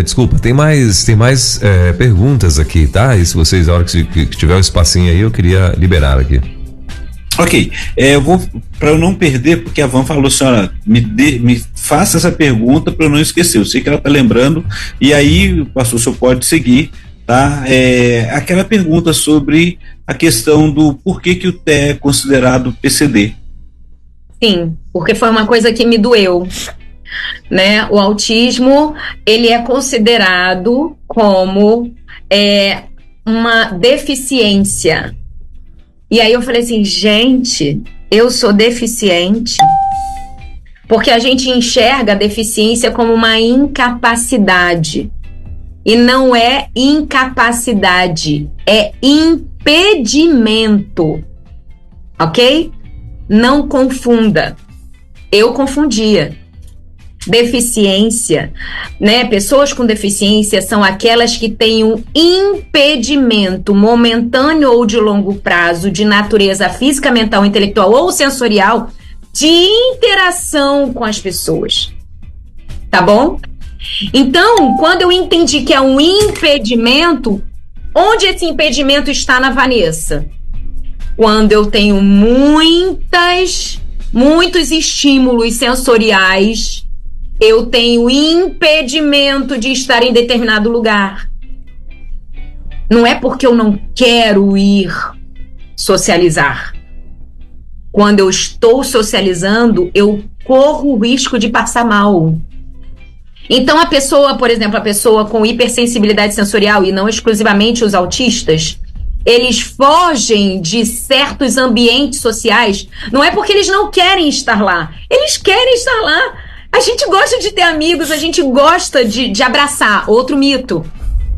desculpa, tem mais perguntas aqui, tá? E se vocês, a hora que tiver um espacinho aí, eu queria liberar aqui. Ok, eu vou, para eu não perder, porque a Van falou, senhora, me faça essa pergunta para eu não esquecer. Eu sei que ela está lembrando, e aí, pastor, o senhor pode seguir, tá? Aquela pergunta sobre a questão do porquê que o TEA é considerado PCD. Sim, porque foi uma coisa que me doeu. Né? O autismo, ele é considerado como uma deficiência. E aí eu falei assim, gente, eu sou deficiente? Porque a gente enxerga a deficiência como uma incapacidade. E não é incapacidade, é impedimento. Ok? Não confunda. Eu confundia. Deficiência, né? Pessoas com deficiência são aquelas que têm um impedimento momentâneo ou de longo prazo de natureza física, mental, intelectual ou sensorial de interação com as pessoas. Tá bom? Então, quando eu entendi que é um impedimento, onde esse impedimento está na Vanessa? Quando eu tenho muitos estímulos sensoriais, eu tenho impedimento de estar em determinado lugar. Não é porque eu não quero ir socializar. Quando eu estou socializando, eu corro o risco de passar mal. Então a pessoa, por exemplo, a pessoa com hipersensibilidade sensorial, e não exclusivamente os autistas, eles fogem de certos ambientes sociais, não é porque eles não querem estar lá, eles querem estar lá. A gente gosta de ter amigos, a gente gosta de abraçar. Outro mito.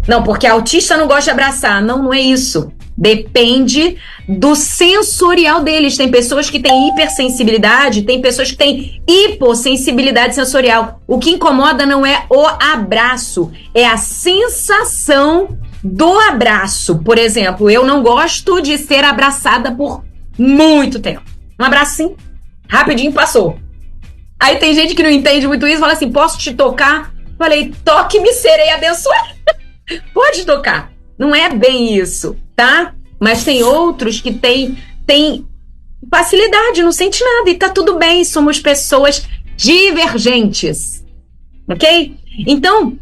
Não, porque autista não gosta de abraçar. Não é isso. Depende do sensorial deles. Tem pessoas que têm hipersensibilidade, tem pessoas que têm hipossensibilidade sensorial. O que incomoda não é o abraço, é a sensação do abraço. Por exemplo, eu não gosto de ser abraçada por muito tempo. Um abraço assim, rapidinho passou. Aí tem gente que não entende muito isso, fala assim, posso te tocar? Falei, toque-me, serei abençoada. Pode tocar. Não é bem isso, tá? Mas tem outros que têm facilidade, não sente nada e tá tudo bem, somos pessoas divergentes, ok? Então,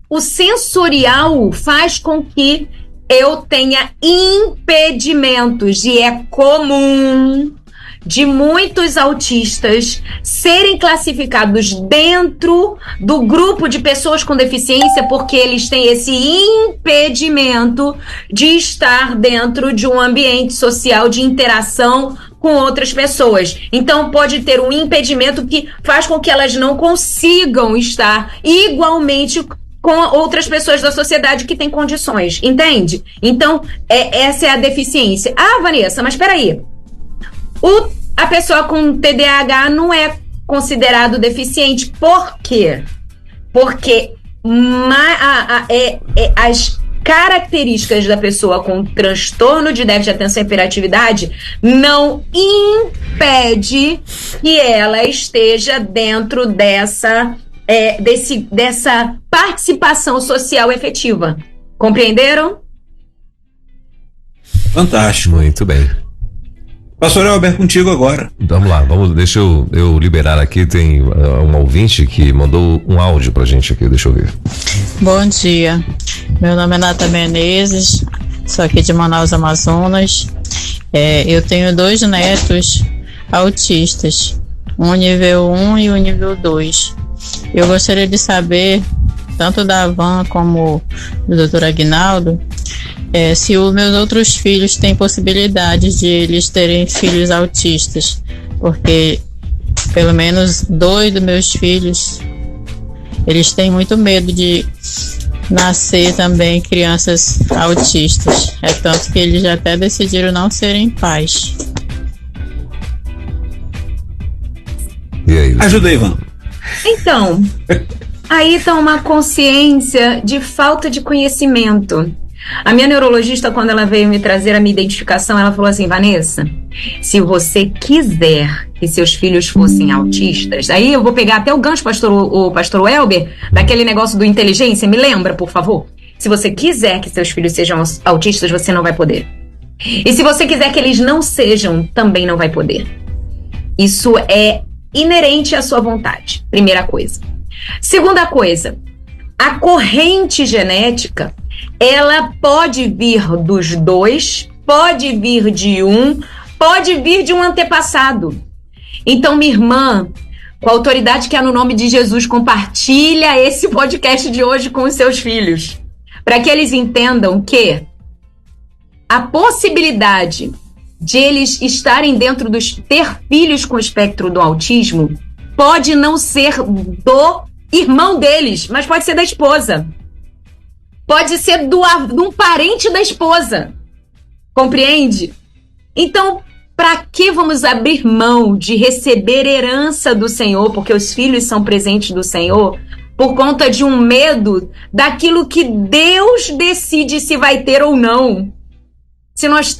o sensorial faz com que eu tenha impedimentos e é comum de muitos autistas serem classificados dentro do grupo de pessoas com deficiência porque eles têm esse impedimento de estar dentro de um ambiente social de interação com outras pessoas. Então pode ter um impedimento que faz com que elas não consigam estar igualmente com outras pessoas da sociedade que têm condições, entende? Então, essa é a deficiência. Ah, Vanessa, mas peraí. A pessoa com TDAH não é considerado deficiente. Por quê? Porque as características da pessoa com transtorno de déficit de atenção e hiperatividade não impede que ela esteja dentro dessa participação social efetiva. Compreenderam? Fantástico. Muito bem. Pastor Elber, contigo agora. Vamos lá, deixa eu liberar aqui, tem um ouvinte que mandou um áudio pra gente aqui, deixa eu ver. Bom dia, meu nome é Nata Menezes, sou aqui de Manaus, Amazonas. Eu tenho 2 netos autistas, um nível 1 e um nível 2. Eu gostaria de saber, tanto da Van como do Dr. Aguinaldo, se os meus outros filhos têm possibilidade de eles terem filhos autistas, porque pelo menos 2 dos meus filhos, eles têm muito medo de nascer também crianças autistas, tanto que eles já até decidiram não serem pais. E aí? Ajuda aí, Ivan. Então, aí está uma consciência de falta de conhecimento. A minha neurologista, quando ela veio me trazer a minha identificação, ela falou assim, Vanessa, se você quiser que seus filhos fossem autistas, aí eu vou pegar até o gancho, o pastor Welber, daquele negócio do inteligência, me lembra, por favor? Se você quiser que seus filhos sejam autistas, você não vai poder. E se você quiser que eles não sejam, também não vai poder. Isso é inerente à sua vontade, primeira coisa. Segunda coisa, a corrente genética, ela pode vir dos dois, pode vir de um, pode vir de um antepassado. Então, minha irmã, com a autoridade que há no nome de Jesus, compartilha esse podcast de hoje com os seus filhos, para que eles entendam que a possibilidade de eles estarem dentro ter filhos com espectro do autismo pode não ser do irmão deles, mas pode ser da esposa. Pode ser de um parente da esposa. Compreende? Então, para que vamos abrir mão de receber herança do Senhor, porque os filhos são presentes do Senhor, por conta de um medo daquilo que Deus decide se vai ter ou não? Se nós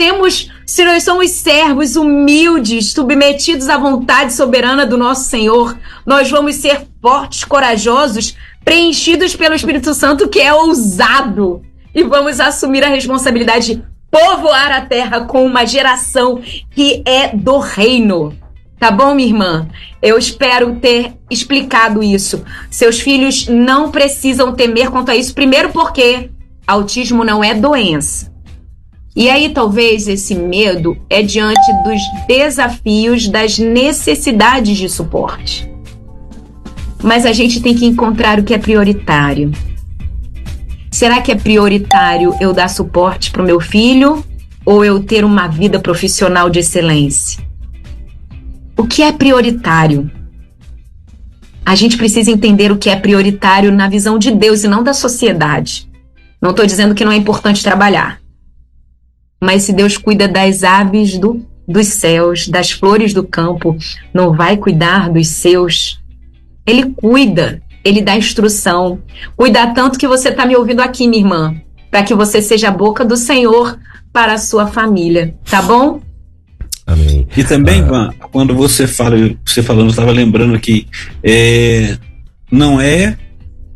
somos servos humildes, submetidos à vontade soberana do nosso Senhor, nós vamos ser fortes, corajosos, preenchidos pelo Espírito Santo, que é ousado, e vamos assumir a responsabilidade de povoar a terra com uma geração que é do reino. Tá bom, minha irmã? Eu espero ter explicado isso. Seus filhos não precisam temer quanto a isso, primeiro porque autismo não é doença. E aí, talvez, esse medo é diante dos desafios, das necessidades de suporte. Mas a gente tem que encontrar o que é prioritário. Será que é prioritário eu dar suporte para o meu filho ou eu ter uma vida profissional de excelência? O que é prioritário? A gente precisa entender o que é prioritário na visão de Deus e não da sociedade. Não estou dizendo que não é importante trabalhar. Mas se Deus cuida das aves dos céus, das flores do campo, não vai cuidar dos seus? Ele cuida, ele dá instrução. Cuida tanto que você está me ouvindo aqui, minha irmã, para que você seja a boca do Senhor para a sua família, tá bom? Amém. E também, Van, quando você falando, eu estava lembrando que não é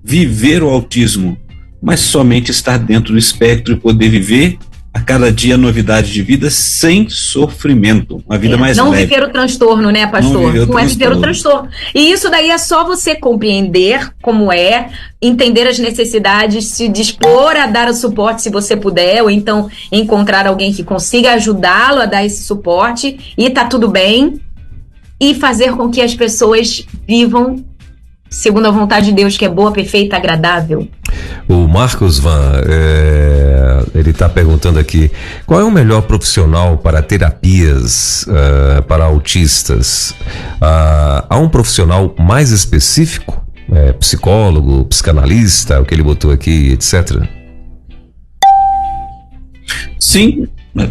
viver o autismo, mas somente estar dentro do espectro e poder viver a cada dia novidade de vida sem sofrimento, uma vida mais leve. Não viver o transtorno, né, pastor? Não é viver o transtorno. E isso daí é só você compreender como é, entender as necessidades, se dispor a dar o suporte se você puder, ou então encontrar alguém que consiga ajudá-lo a dar esse suporte, e tá tudo bem, e fazer com que as pessoas vivam segundo a vontade de Deus, que é boa, perfeita, agradável. O Marcos Van, ele está perguntando aqui, qual é o melhor profissional para terapias para autistas? Há um profissional mais específico? Psicólogo, psicanalista, o que ele botou aqui, etc? Sim,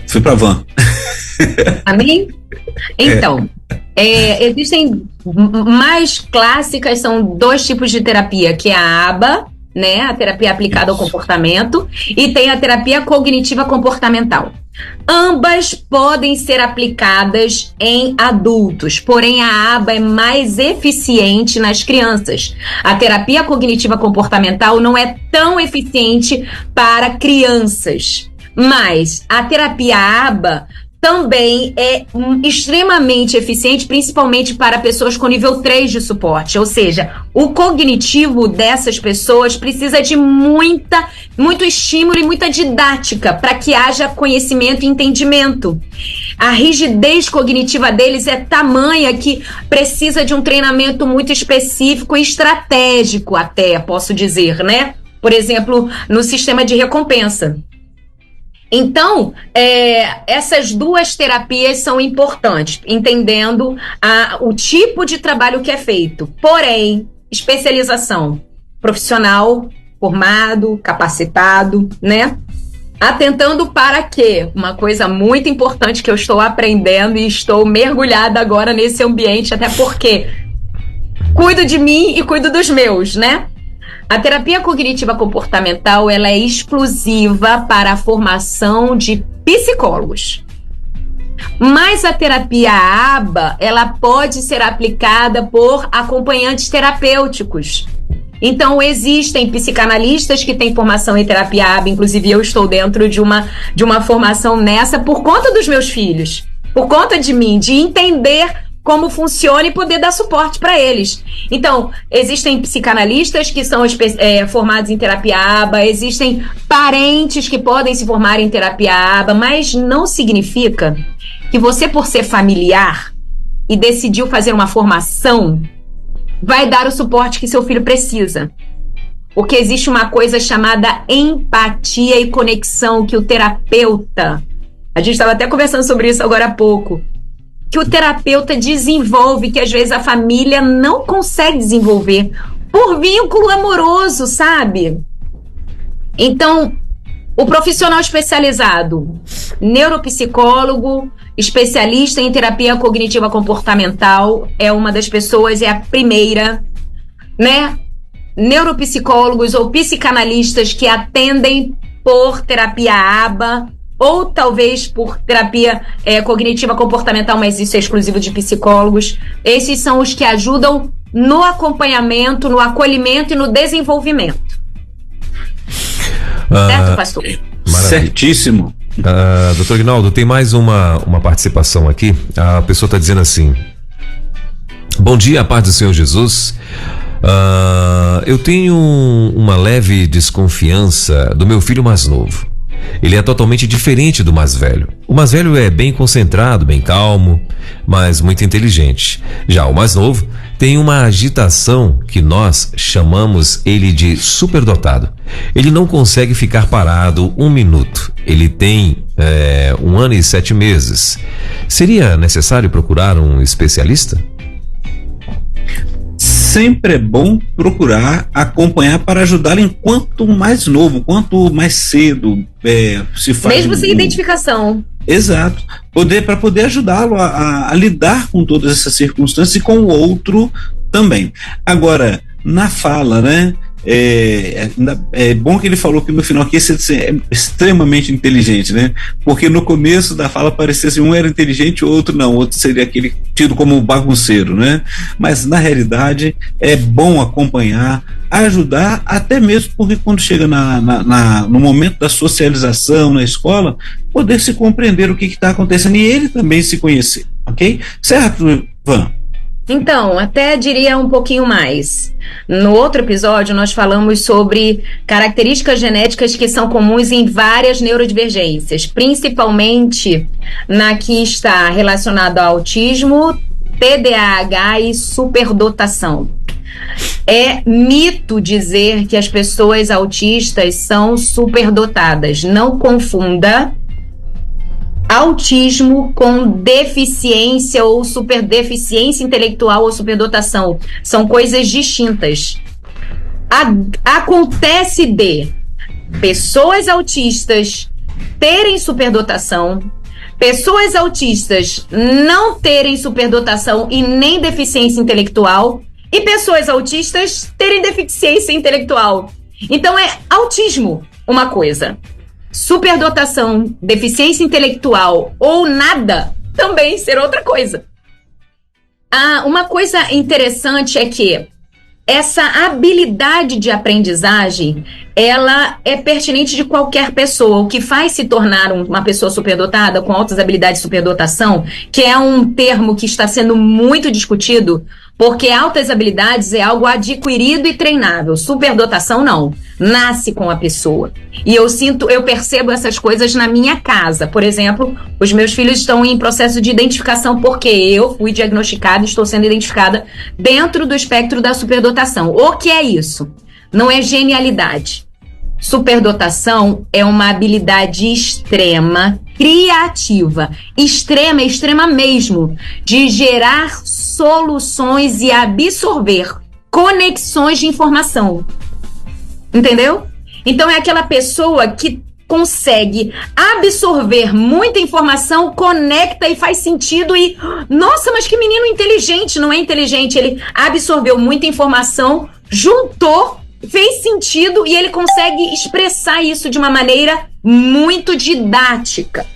fui para Van. Amém? Então, existem mais clássicas, são 2 tipos de terapia, que é a ABA, né, a terapia aplicada ao comportamento, e tem a terapia cognitiva comportamental. Ambas podem ser aplicadas em adultos, porém a ABA é mais eficiente nas crianças. A terapia cognitiva comportamental não é tão eficiente para crianças, mas a terapia ABA também é extremamente eficiente, principalmente para pessoas com nível 3 de suporte. Ou seja, o cognitivo dessas pessoas precisa de muito estímulo e muita didática para que haja conhecimento e entendimento. A rigidez cognitiva deles é tamanha que precisa de um treinamento muito específico e estratégico, até, posso dizer, né? Por exemplo, no sistema de recompensa. Então, essas 2 terapias são importantes, entendendo o tipo de trabalho que é feito. Porém, especialização profissional, formado, capacitado, né? Atentando para quê? Uma coisa muito importante que eu estou aprendendo e estou mergulhada agora nesse ambiente, até porque cuido de mim e cuido dos meus, né? A terapia cognitiva comportamental, ela é exclusiva para a formação de psicólogos. Mas a terapia ABA, ela pode ser aplicada por acompanhantes terapêuticos. Então, existem psicanalistas que têm formação em terapia ABA, inclusive eu estou dentro de uma formação nessa por conta dos meus filhos, por conta de mim, de entender como funciona e poder dar suporte para eles. Então, existem psicanalistas que são formados em terapia ABA, existem parentes que podem se formar em terapia ABA, mas não significa que você, por ser familiar e decidiu fazer uma formação, vai dar o suporte que seu filho precisa. Porque existe uma coisa chamada empatia e conexão que o terapeuta... A gente estava até conversando sobre isso agora há pouco. Que o terapeuta desenvolve, que às vezes a família não consegue desenvolver por vínculo amoroso, sabe? Então, o profissional especializado, neuropsicólogo, especialista em terapia cognitiva comportamental, é uma das pessoas, é a primeira, né? Neuropsicólogos ou psicanalistas que atendem por terapia ABA, ou talvez por terapia cognitiva comportamental, mas isso é exclusivo de psicólogos. Esses são os que ajudam no acompanhamento, no acolhimento e no desenvolvimento. Certo, pastor? Maravilha. Certíssimo. Doutor Aguinaldo, tem mais uma participação aqui. A pessoa está dizendo assim: bom dia, a paz do Senhor Jesus. Eu tenho uma leve desconfiança do meu filho mais novo. Ele é totalmente diferente do mais velho. O mais velho é bem concentrado, bem calmo, mas muito inteligente. Já o mais novo tem uma agitação que nós chamamos ele de superdotado. Ele não consegue ficar parado um minuto. Ele tem 1 ano e 7 meses. Seria necessário procurar um especialista? Sempre é bom procurar acompanhar para ajudar enquanto mais novo, quanto mais cedo se faz. Mesmo sem identificação. Exato. Para poder ajudá-lo a lidar com todas essas circunstâncias e com o outro também. Agora, na fala, né? É bom que ele falou que no final aqui esse é extremamente inteligente, né? Porque no começo da fala parecia assim, um era inteligente, o outro não, o outro seria aquele tido como bagunceiro, né? Mas na realidade é bom acompanhar, ajudar, até mesmo porque quando chega no momento da socialização na escola, poder se compreender o que está acontecendo e ele também se conhecer, ok? Certo, Van? Então, até diria um pouquinho mais. No outro episódio, nós falamos sobre características genéticas que são comuns em várias neurodivergências, principalmente na que está relacionado ao autismo, TDAH e superdotação. É mito dizer que as pessoas autistas são superdotadas. Não confunda autismo com deficiência ou superdeficiência intelectual ou superdotação. São coisas distintas. Acontece de pessoas autistas terem superdotação, pessoas autistas não terem superdotação e nem deficiência intelectual, e pessoas autistas terem deficiência intelectual. Então é autismo uma coisa. Superdotação, deficiência intelectual ou nada também ser outra coisa. Uma coisa interessante é que essa habilidade de aprendizagem, ela é pertinente de qualquer pessoa. O que faz se tornar uma pessoa superdotada, com altas habilidades de superdotação, que é um termo que está sendo muito discutido, porque altas habilidades é algo adquirido e treinável. Superdotação não, nasce com a pessoa. E eu percebo essas coisas na minha casa. Por exemplo, os meus filhos estão em processo de identificação porque eu fui diagnosticada e estou sendo identificada dentro do espectro da superdotação. O que é isso? Não é genialidade. Superdotação é uma habilidade extrema, criativa, extrema mesmo, de gerar soluções e absorver conexões de informação. Entendeu? Então é aquela pessoa que consegue absorver muita informação, conecta e faz sentido e... Nossa, mas que menino inteligente! Não é inteligente, ele absorveu muita informação, juntou, fez sentido e ele consegue expressar isso de uma maneira muito didática.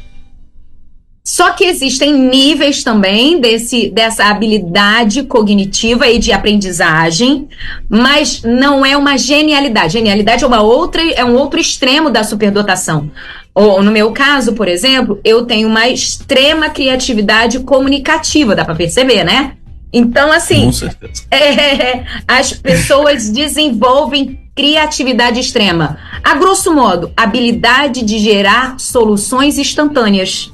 Só que existem níveis também dessa habilidade cognitiva e de aprendizagem, mas não é uma genialidade. Genialidade é um outro extremo da superdotação. Ou, no meu caso, por exemplo, eu tenho uma extrema criatividade comunicativa, dá para perceber, né? Então, assim, com certeza. As pessoas desenvolvem criatividade extrema. A grosso modo, habilidade de gerar soluções instantâneas.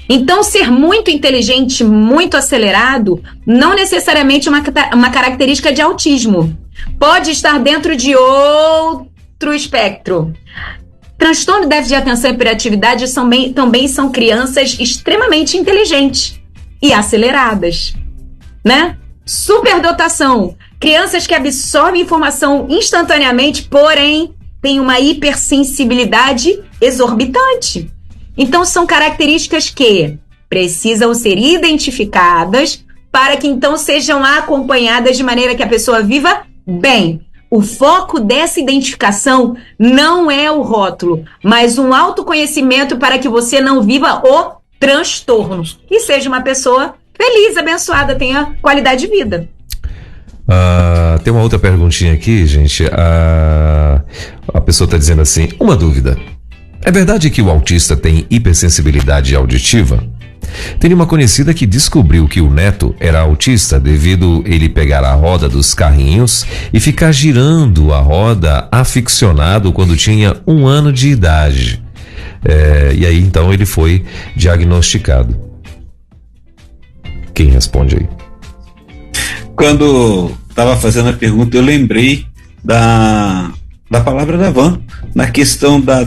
Então, ser muito inteligente, muito acelerado, não necessariamente uma característica de autismo. Pode estar dentro de outro espectro. Transtorno de déficit de atenção e hiperatividade também são crianças extremamente inteligentes e aceleradas, né? Superdotação. Crianças que absorvem informação instantaneamente, porém, têm uma hipersensibilidade exorbitante. Então, são características que precisam ser identificadas para que, então, sejam acompanhadas de maneira que a pessoa viva bem. O foco dessa identificação não é o rótulo, mas um autoconhecimento para que você não viva o transtorno e seja uma pessoa feliz, abençoada, tenha qualidade de vida. Tem uma outra perguntinha aqui, gente. A pessoa está dizendo assim, uma dúvida. É verdade que o autista tem hipersensibilidade auditiva? Tem uma conhecida que descobriu que o neto era autista devido ele pegar a roda dos carrinhos e ficar girando a roda aficionado quando tinha 1 ano de idade. E aí então ele foi diagnosticado. Quem responde aí? Quando estava fazendo a pergunta, eu lembrei da palavra da Van, na questão da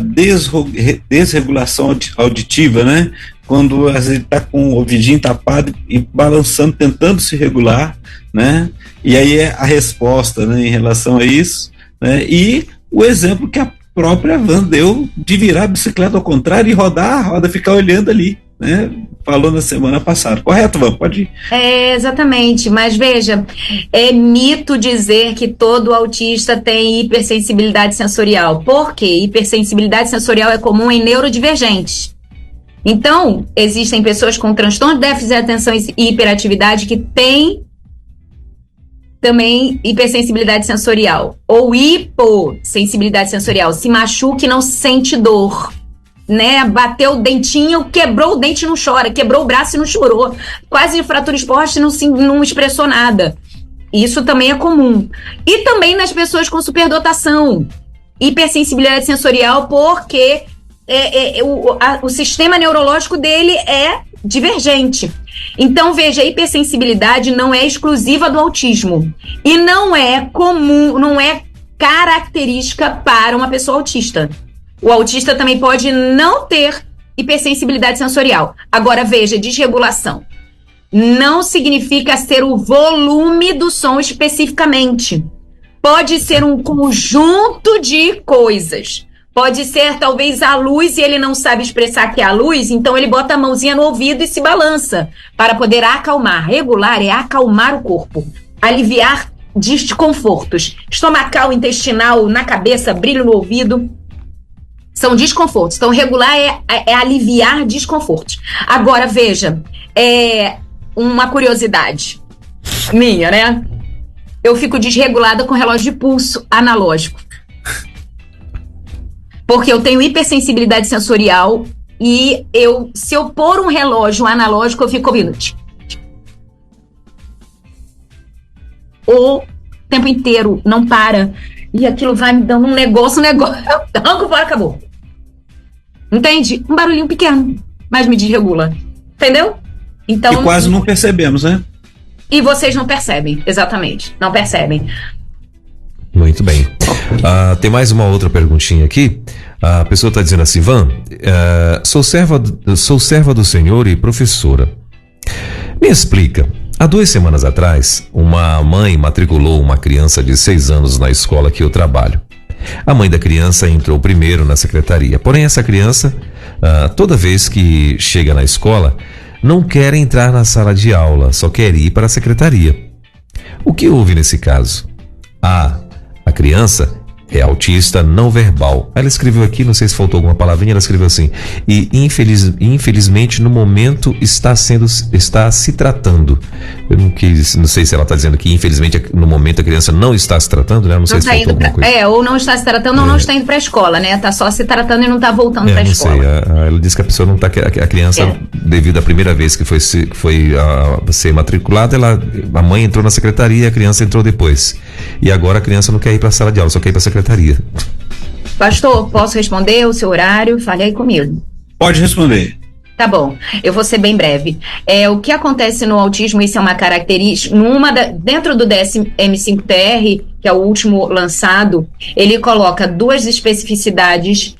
desregulação auditiva, né? Quando às vezes está com o ouvidinho tapado e balançando, tentando se regular, né? E aí é a resposta, né, em relação a isso, né? E o exemplo que a própria Van deu de virar a bicicleta ao contrário e rodar a roda, ficar olhando ali, né? Falou na semana passada. Correto, Van? Pode ir. Exatamente, mas veja, é mito dizer que todo autista tem hipersensibilidade sensorial. Por quê? Hipersensibilidade sensorial é comum em neurodivergentes. Então, existem pessoas com transtorno de déficit de atenção e hiperatividade que têm também hipersensibilidade sensorial ou hipossensibilidade sensorial. Se machuca e não sente dor, né? Bateu o dentinho, quebrou o dente e não chora, quebrou o braço e não chorou, quase fratura exposta e não expressou nada. Isso também é comum. E também nas pessoas com superdotação, hipersensibilidade sensorial, porque o sistema neurológico dele é divergente. Então, veja, a hipersensibilidade não é exclusiva do autismo e não é comum, não é característica para uma pessoa autista. O autista também pode não ter hipersensibilidade sensorial. Agora, veja, desregulação não significa ser o volume do som especificamente. Pode ser um conjunto de coisas. Pode ser, talvez, a luz e ele não sabe expressar que é a luz, então ele bota a mãozinha no ouvido e se balança para poder acalmar. Regular é acalmar o corpo, aliviar desconfortos. Estomacal, intestinal, na cabeça, brilho no ouvido. São desconfortos. Então, regular é aliviar desconfortos. Agora, veja, uma curiosidade minha, né? Eu fico desregulada com relógio de pulso analógico. Porque eu tenho hipersensibilidade sensorial e se eu pôr um relógio analógico, eu fico ouvindo o tempo inteiro, não para. E aquilo vai me dando um negócio, arranco fora, acabou. Entende? Um barulhinho pequeno, mas me desregula. Entendeu? Então, e quase não percebemos, né? E vocês não percebem, exatamente. Não percebem. Muito bem. Tem mais uma outra perguntinha aqui. A pessoa está dizendo assim, Van, sou serva do Senhor e professora. Me explica. Há 2 semanas atrás, uma mãe matriculou uma criança de 6 anos na escola que eu trabalho. A mãe da criança entrou primeiro na secretaria. Porém, essa criança, toda vez que chega na escola, não quer entrar na sala de aula, só quer ir para a secretaria. O que houve nesse caso? A criança é autista não verbal. Ela escreveu aqui, não sei se faltou alguma palavrinha, ela escreveu assim: e infelizmente no momento está se tratando. Eu não sei se ela está dizendo que infelizmente no momento a criança não está se tratando, né? Não sei se faltou alguma coisa. Ou não está se tratando ou não está indo para a escola, né? Está só se tratando e não está voltando para a escola. Não sei, ela disse que a pessoa não está, a criança, devido à primeira vez que foi ser matriculada, a mãe entrou na secretaria, a criança entrou depois. E agora a criança não quer ir para a sala de aula, só quer ir para a secretaria. Pastor, posso responder o seu horário? Fale aí comigo. Pode responder. Tá bom, eu vou ser bem breve. O que acontece no autismo, isso é uma característica, dentro do DSM-5-TR, que é o último lançado, ele coloca 2 especificidades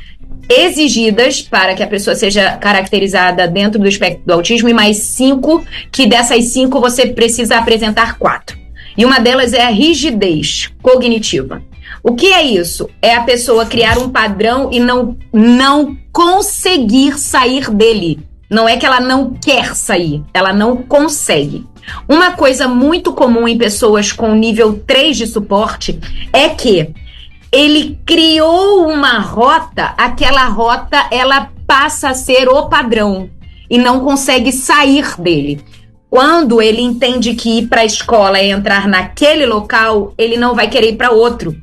exigidas para que a pessoa seja caracterizada dentro do espectro do autismo e mais 5, que dessas 5 você precisa apresentar 4. E uma delas é a rigidez cognitiva. O que é isso? É a pessoa criar um padrão e não conseguir sair dele. Não é que ela não quer sair, ela não consegue. Uma coisa muito comum em pessoas com nível 3 de suporte é que ele criou uma rota, aquela rota ela passa a ser o padrão e não consegue sair dele. Quando ele entende que ir para a escola é entrar naquele local, ele não vai querer ir para outro.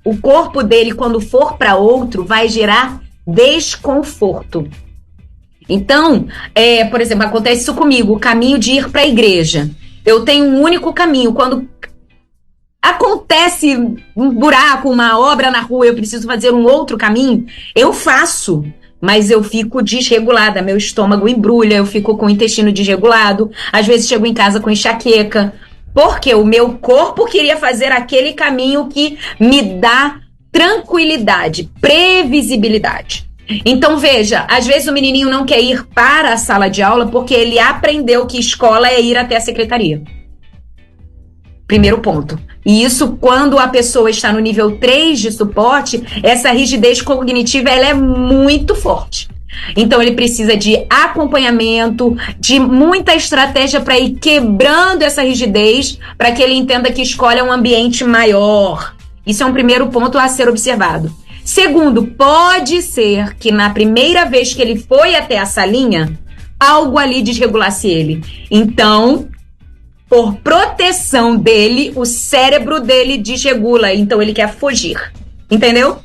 O corpo dele, quando for para outro, vai gerar desconforto. Então, por exemplo, acontece isso comigo, o caminho de ir para a igreja. Eu tenho um único caminho. Quando acontece um buraco, uma obra na rua, eu preciso fazer um outro caminho, eu faço. Mas eu fico desregulada, meu estômago embrulha, eu fico com o intestino desregulado, às vezes chego em casa com enxaqueca, porque o meu corpo queria fazer aquele caminho que me dá tranquilidade, previsibilidade. Então veja, às vezes o menininho não quer ir para a sala de aula porque ele aprendeu que escola é ir até a secretaria. Primeiro ponto. E isso, quando a pessoa está no nível 3 de suporte, essa rigidez cognitiva ela é muito forte. Então ele precisa de acompanhamento, de muita estratégia para ir quebrando essa rigidez, para que ele entenda que escola é um ambiente maior. Isso é um primeiro ponto a ser observado. Segundo, pode ser que na primeira vez que ele foi até a salinha, algo ali desregulasse ele. Então, por proteção dele, o cérebro dele desregula, então ele quer fugir. Entendeu?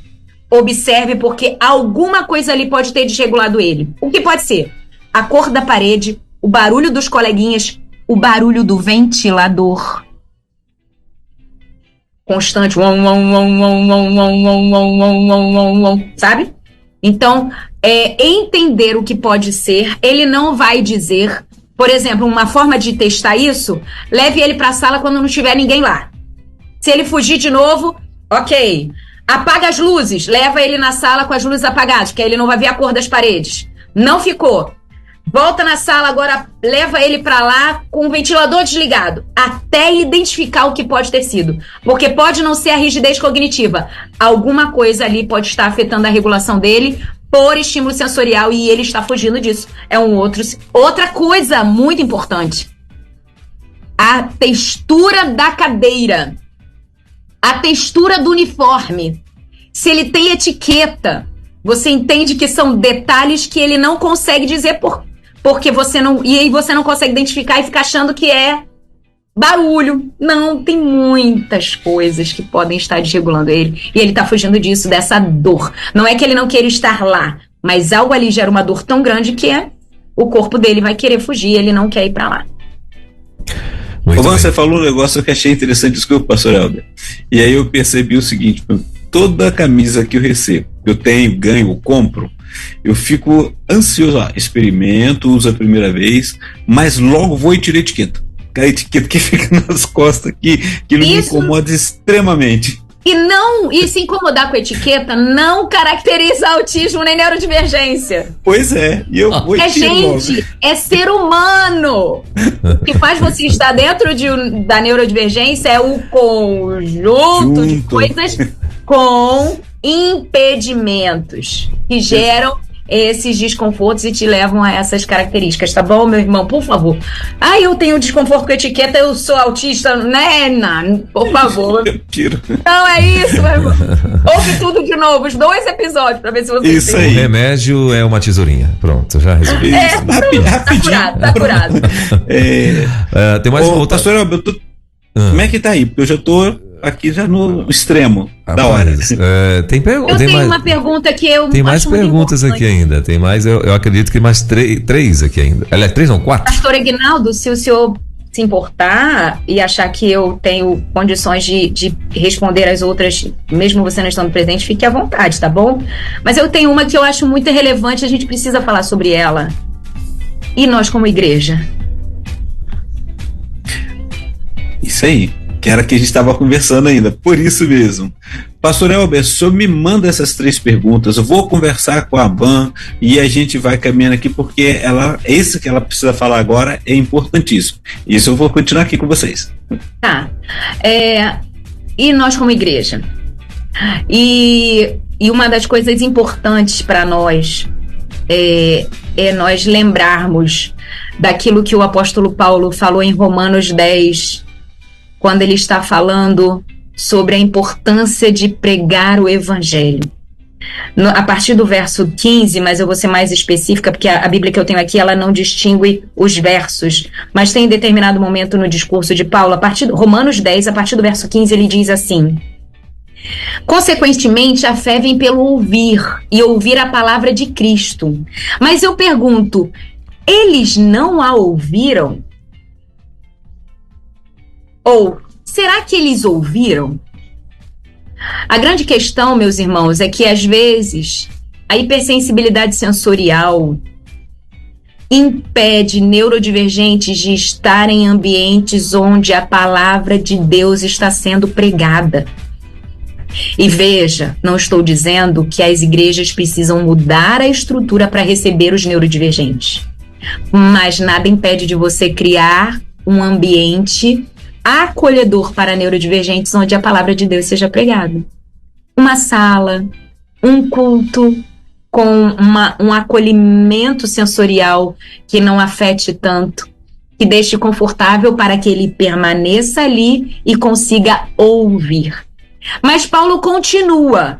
Observe, porque alguma coisa ali pode ter desregulado ele. O que pode ser? A cor da parede, o barulho dos coleguinhas, o barulho do ventilador constante, sabe? Então, entender o que pode ser, ele não vai dizer, por exemplo, uma forma de testar isso, leve ele para a sala quando não tiver ninguém lá. Se ele fugir de novo, ok. Apaga as luzes, leva ele na sala com as luzes apagadas, que aí ele não vai ver a cor das paredes. Não ficou. Volta na sala, agora leva ele para lá com o ventilador desligado, até identificar o que pode ter sido. Porque pode não ser a rigidez cognitiva. Alguma coisa ali pode estar afetando a regulação dele por estímulo sensorial e ele está fugindo disso. Outra coisa muito importante. A textura da cadeira. A textura do uniforme. Se ele tem etiqueta, você entende que são detalhes que ele não consegue dizer porque você não... E aí você não consegue identificar e fica achando que é barulho. Não, tem muitas coisas que podem estar desregulando ele. E ele está fugindo disso, dessa dor. Não é que ele não queira estar lá, mas algo ali gera uma dor tão grande que o corpo dele vai querer fugir, ele não quer ir para lá. Você falou um negócio que eu achei interessante, desculpa, pastor Helder. E aí eu percebi o seguinte: toda camisa que eu recebo, eu tenho, ganho, compro, eu fico ansioso, experimento, uso a primeira vez, mas logo vou e tiro a etiqueta. A etiqueta que fica nas costas aqui, que me incomoda extremamente. E se incomodar com a etiqueta não caracteriza autismo nem neurodivergência. Pois é, e eu vou e tiro logo. É ser humano. O que faz você estar dentro da neurodivergência é o conjunto de coisas com impedimentos que geram esses desconfortos e te levam a essas características, tá bom, meu irmão? Por favor. Eu tenho desconforto com etiqueta, eu sou autista, né? Não, por favor. Não, é isso, meu irmão. Ouve tudo de novo, os 2 episódios, pra ver se você isso aí. O remédio é uma tesourinha. Pronto, já resolvi. Rapidinho. Tá curado. Tem mais outra. Pastor Elber, como é que tá aí? Porque eu já tô aqui já no extremo da hora. Tem pergunta. Eu tenho uma pergunta que eu tem mais perguntas aqui ainda. Tem mais, eu acredito que mais 3 aqui ainda. Aliás, 3 não, 4. Pastor Aguinaldo, se o senhor se importar e achar que eu tenho condições de responder as outras, mesmo você não estando presente, fique à vontade, tá bom? Mas eu tenho uma que eu acho muito relevante, a gente precisa falar sobre ela. E nós como igreja? Isso aí, que era que a gente estava conversando ainda, por isso mesmo. Pastor Elber, o senhor me manda essas 3 perguntas, eu vou conversar com a Van e a gente vai caminhando aqui, porque esse que ela precisa falar agora é importantíssimo. Isso eu vou continuar aqui com vocês. Tá. E nós como igreja? E uma das coisas importantes para nós é nós lembrarmos daquilo que o apóstolo Paulo falou em Romanos 10, quando ele está falando sobre a importância de pregar o evangelho. A partir do verso 15, mas eu vou ser mais específica, porque a Bíblia que eu tenho aqui, ela não distingue os versos, mas tem determinado momento no discurso de Paulo, Romanos 10, a partir do verso 15, ele diz assim: consequentemente, a fé vem pelo ouvir, e ouvir a palavra de Cristo. Mas eu pergunto, eles não a ouviram? Ou, será que eles ouviram? A grande questão, meus irmãos, é que às vezes a hipersensibilidade sensorial impede neurodivergentes de estar em ambientes onde a palavra de Deus está sendo pregada. E veja, não estou dizendo que as igrejas precisam mudar a estrutura para receber os neurodivergentes, mas nada impede de você criar um ambiente acolhedor para neurodivergentes onde a palavra de Deus seja pregada. Uma sala, um culto com um acolhimento sensorial que não afete tanto, que deixe confortável para que ele permaneça ali e consiga ouvir. Mas Paulo continua.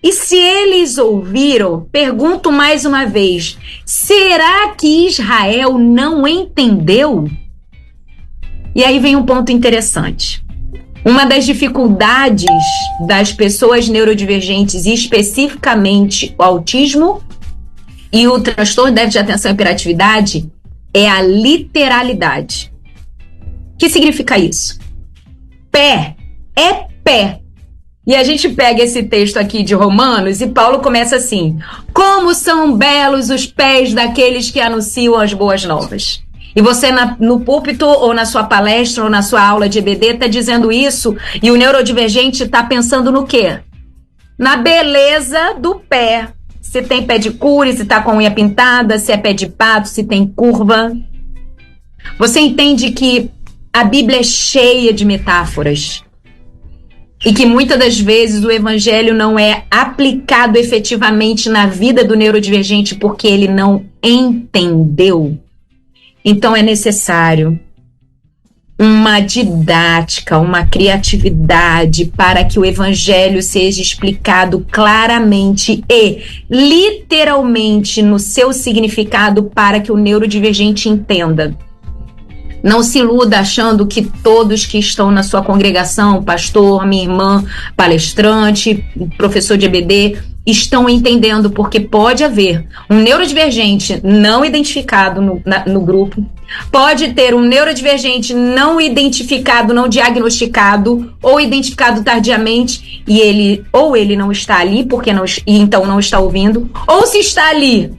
E se eles ouviram, pergunto mais uma vez, será que Israel não entendeu? E aí vem um ponto interessante. Uma das dificuldades das pessoas neurodivergentes, especificamente o autismo e o transtorno de déficit de atenção e hiperatividade, é a literalidade. O que significa isso? Pé é pé. E a gente pega esse texto aqui de Romanos e Paulo começa assim: como são belos os pés daqueles que anunciam as boas novas. E você no púlpito ou na sua palestra ou na sua aula de EBD está dizendo isso e o neurodivergente está pensando no quê? Na beleza do pé. Se tem pé de cure, se está com a unha pintada, se é pé de pato, se tem curva. Você entende que a Bíblia é cheia de metáforas e que muitas das vezes o evangelho não é aplicado efetivamente na vida do neurodivergente porque ele não entendeu. Então é necessário uma didática, uma criatividade para que o evangelho seja explicado claramente e literalmente no seu significado para que o neurodivergente entenda. Não se iluda achando que todos que estão na sua congregação, pastor, minha irmã, palestrante, professor de EBD, estão entendendo, porque pode haver um neurodivergente não identificado no grupo, pode ter um neurodivergente não identificado, não diagnosticado, ou identificado tardiamente, e ele não está ali, e então não está ouvindo, ou se está ali,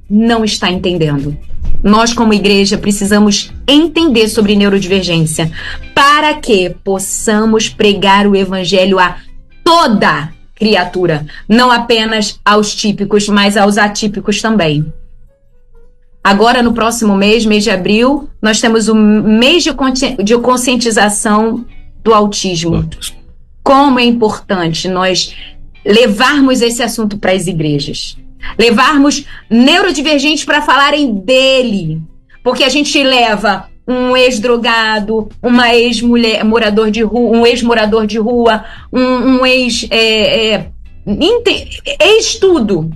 não está entendendo. Nós, como igreja, precisamos entender sobre neurodivergência para que possamos pregar o evangelho a toda criatura, não apenas aos típicos, mas aos atípicos também. Agora, no próximo mês de abril, nós temos o mês de conscientização do autismo. Como é importante nós levarmos esse assunto para as igrejas. levarmos neurodivergentes para falarem dele, porque a gente leva um ex-drogado, uma ex-mulher, morador de rua, um ex-morador de rua, um ex-tudo,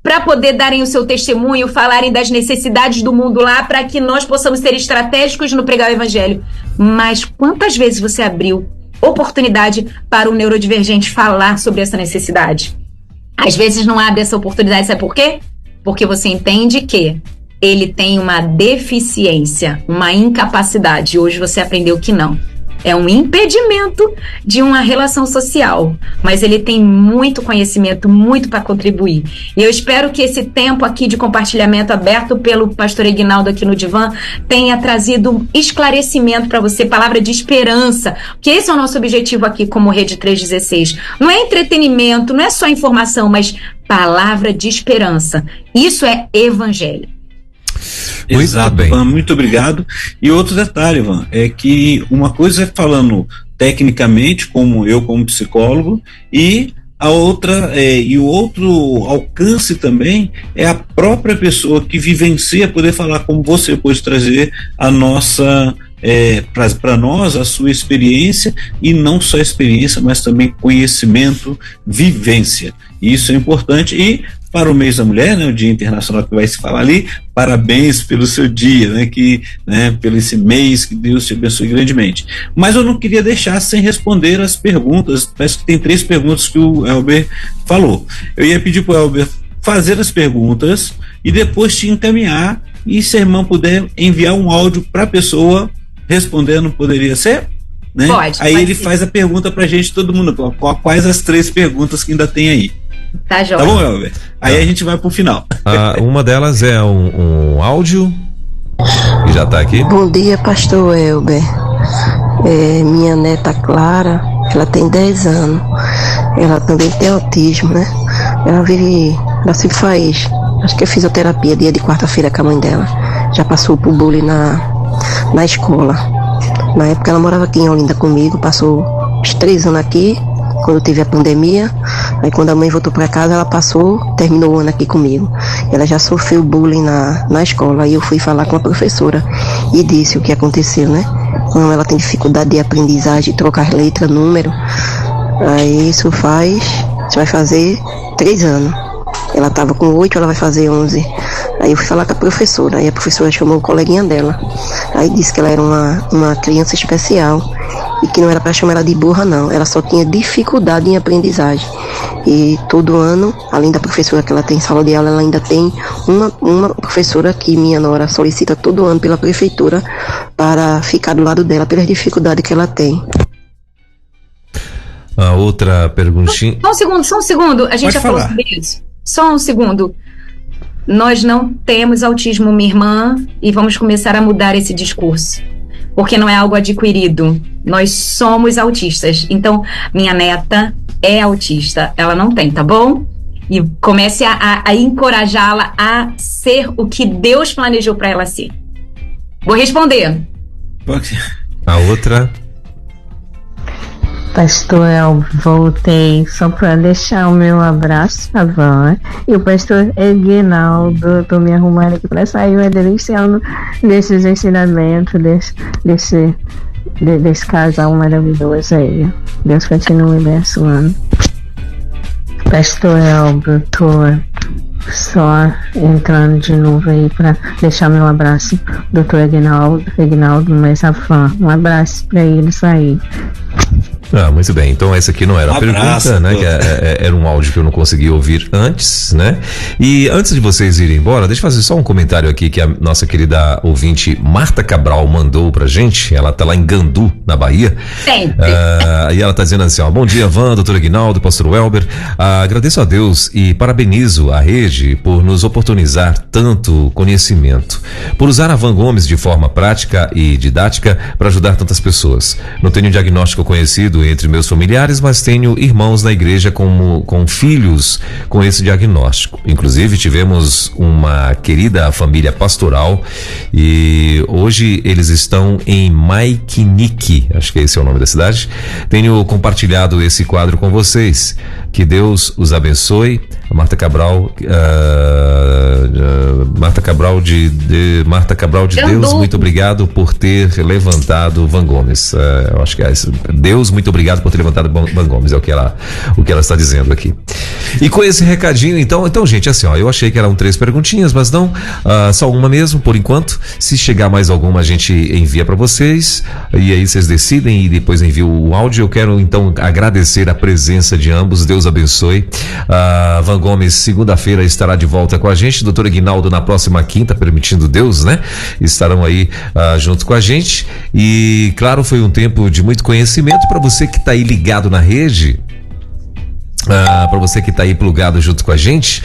para poder darem o seu testemunho, falarem das necessidades do mundo lá, para que nós possamos ser estratégicos no pregar o evangelho. Mas quantas vezes você abriu oportunidade para o neurodivergente falar sobre essa necessidade? Às vezes não abre essa oportunidade, sabe por quê? Porque você entende que ele tem uma deficiência, uma incapacidade. Hoje você aprendeu que não. É um impedimento de uma relação social, mas ele tem muito conhecimento, muito para contribuir. E eu espero que esse tempo aqui de compartilhamento aberto pelo pastor Eguinaldo aqui no Divã tenha trazido esclarecimento para você, palavra de esperança, porque esse é o nosso objetivo aqui como Rede 316. Não é entretenimento, não é só informação, mas palavra de esperança. Isso é evangelho. Exato, Ivan, muito obrigado. E outro detalhe, Ivan, é que uma coisa é falando tecnicamente, como eu como psicólogo, e a outra e o outro alcance também é a própria pessoa que vivencia poder falar, como você pode trazer a nossa para nós a sua experiência, e não só experiência, mas também conhecimento, vivência. Isso é importante. E para o mês da mulher, né, o Dia Internacional que vai se falar ali, parabéns pelo seu dia, né, pelo esse mês, que Deus te abençoe grandemente. Mas eu não queria deixar sem responder as perguntas. Parece que tem 3 perguntas que o Elber falou. Eu ia pedir para o Elber fazer as perguntas e depois te encaminhar, e se a irmã puder enviar um áudio para a pessoa respondendo, poderia ser? Né? Pode. Aí ele faz a pergunta pra gente, todo mundo, quais as 3 perguntas que ainda tem aí. Tá, Jorge. Tá bom, Elber? Aí a gente vai pro final. Uma delas é um áudio que já tá aqui. Bom dia, pastor Elber. Minha neta Clara, ela tem 10 anos. Ela também tem autismo, né? Ela sempre faz, acho que é fisioterapia, dia de quarta-feira com a mãe dela. Já passou por bullying na escola. Na época ela morava aqui em Olinda comigo, passou uns 3 anos aqui, quando teve a pandemia. Aí quando a mãe voltou para casa, ela terminou o ano aqui comigo. Ela já sofreu bullying na escola. Aí eu fui falar com a professora e disse o que aconteceu, né? Como ela tem dificuldade de aprendizagem, trocar letra, número. Aí isso vai fazer 3 anos. Ela estava com 8, ela vai fazer 11. Aí eu fui falar com a professora. Aí a professora chamou o coleguinha dela. Aí disse que ela era uma criança especial e que não era para chamar ela de burra, não. Ela só tinha dificuldade em aprendizagem. E todo ano, além da professora que ela tem em sala de aula, ela ainda tem uma professora que minha nora solicita todo ano pela prefeitura para ficar do lado dela pelas dificuldades que ela tem. A outra perguntinha. Só um segundo. A gente já falou sobre isso. Só um segundo. Nós não temos autismo, minha irmã, e vamos começar a mudar esse discurso. Porque não é algo adquirido. Nós somos autistas. Então, minha neta é autista. Ela não tem, tá bom? E comece a encorajá-la a ser o que Deus planejou para ela ser. Vou responder. A outra. Pastor, eu voltei só para deixar o meu abraço à Van. E o pastor Eguinaldo, tô me arrumando aqui para sair, mas deliciando desses ensinamentos, desse casal maravilhoso aí. Deus continue abençoando. Pastor Elber, tô só entrando de novo aí para deixar meu abraço, doutor Eguinaldo, mas a Van. Um abraço para ele sair. Muito bem, então essa aqui não era a pergunta, né? Que era um áudio que eu não consegui ouvir antes, né? E antes de vocês irem embora, deixa eu fazer só um comentário aqui que a nossa querida ouvinte Marta Cabral mandou pra gente. Ela tá lá em Gandu, na Bahia. E ela tá dizendo assim, bom dia, Van, doutor Eguinaldo, pastor Welber. Agradeço a Deus e parabenizo a rede por nos oportunizar tanto conhecimento, por usar a Van Gomes de forma prática e didática para ajudar tantas pessoas. Não tenho um diagnóstico conhecido entre meus familiares, mas tenho irmãos na igreja com filhos com esse diagnóstico. Inclusive tivemos uma querida família pastoral e hoje eles estão em Maikinique, acho que esse é o nome da cidade. Tenho compartilhado esse quadro com vocês. Que Deus os abençoe. Marta Cabral, Marta Cabral de Deus, muito obrigado por ter levantado Van Gomes. Eu acho que é isso. Deus, muito obrigado por ter levantado Van Gomes, é o que ela está dizendo aqui. E com esse recadinho, então, gente, assim, ó, eu achei que eram 3 perguntinhas, mas não, só uma mesmo, por enquanto. Se chegar mais alguma, a gente envia para vocês, e aí vocês decidem e depois envio o áudio. Eu quero, então, agradecer a presença de ambos, Deus abençoe. Van Gomes, segunda-feira, estará de volta com a gente, doutor Aguinaldo na próxima quinta, permitindo Deus, né? Estarão aí junto com a gente, e claro, foi um tempo de muito conhecimento para você que está aí ligado na rede. Para você que está aí plugado junto com a gente,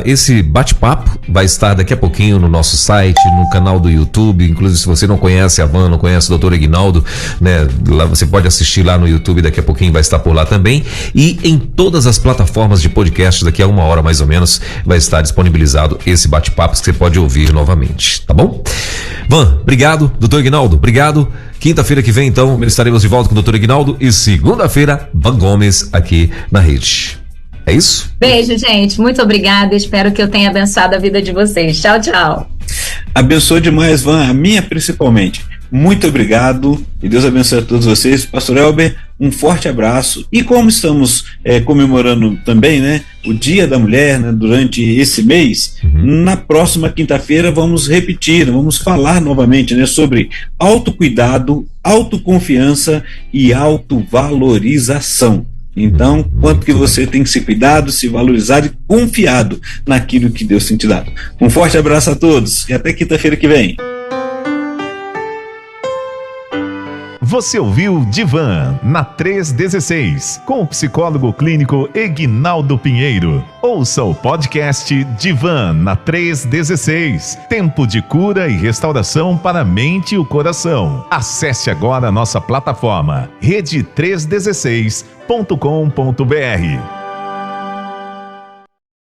esse bate-papo vai estar daqui a pouquinho no nosso site, no canal do YouTube. Inclusive, se você não conhece a Van, não conhece o Dr. Aguinaldo, né, lá você pode assistir lá no YouTube, daqui a pouquinho vai estar por lá também, e em todas as plataformas de podcast, daqui a 1 hora mais ou menos vai estar disponibilizado esse bate-papo que você pode ouvir novamente, tá bom? Van, obrigado. Dr. Aguinaldo, obrigado. Quinta-feira que vem, então, estaremos de volta com o Dr. Aguinaldo, e segunda-feira, Van Gomes aqui na rede. É isso? Beijo, gente. Muito obrigada. Espero que eu tenha abençoado a vida de vocês. Tchau, tchau. Abençoe demais, Van, a minha principalmente. Muito obrigado e Deus abençoe a todos vocês. Pastor Elber, um forte abraço. E como estamos comemorando também, né, o Dia da Mulher, né, durante esse mês, na próxima quinta-feira vamos repetir, vamos falar novamente, né, sobre autocuidado, autoconfiança e autovalorização. Então, quanto que você tem que se cuidado, se valorizar e confiado naquilo que Deus tem te dado. Um forte abraço a todos e até quinta-feira que vem. Você ouviu Divan na 316, com o psicólogo clínico Aguinaldo Pinheiro. Ouça o podcast Divan na 316, tempo de cura e restauração para a mente e o coração. Acesse agora a nossa plataforma rede316.com.br.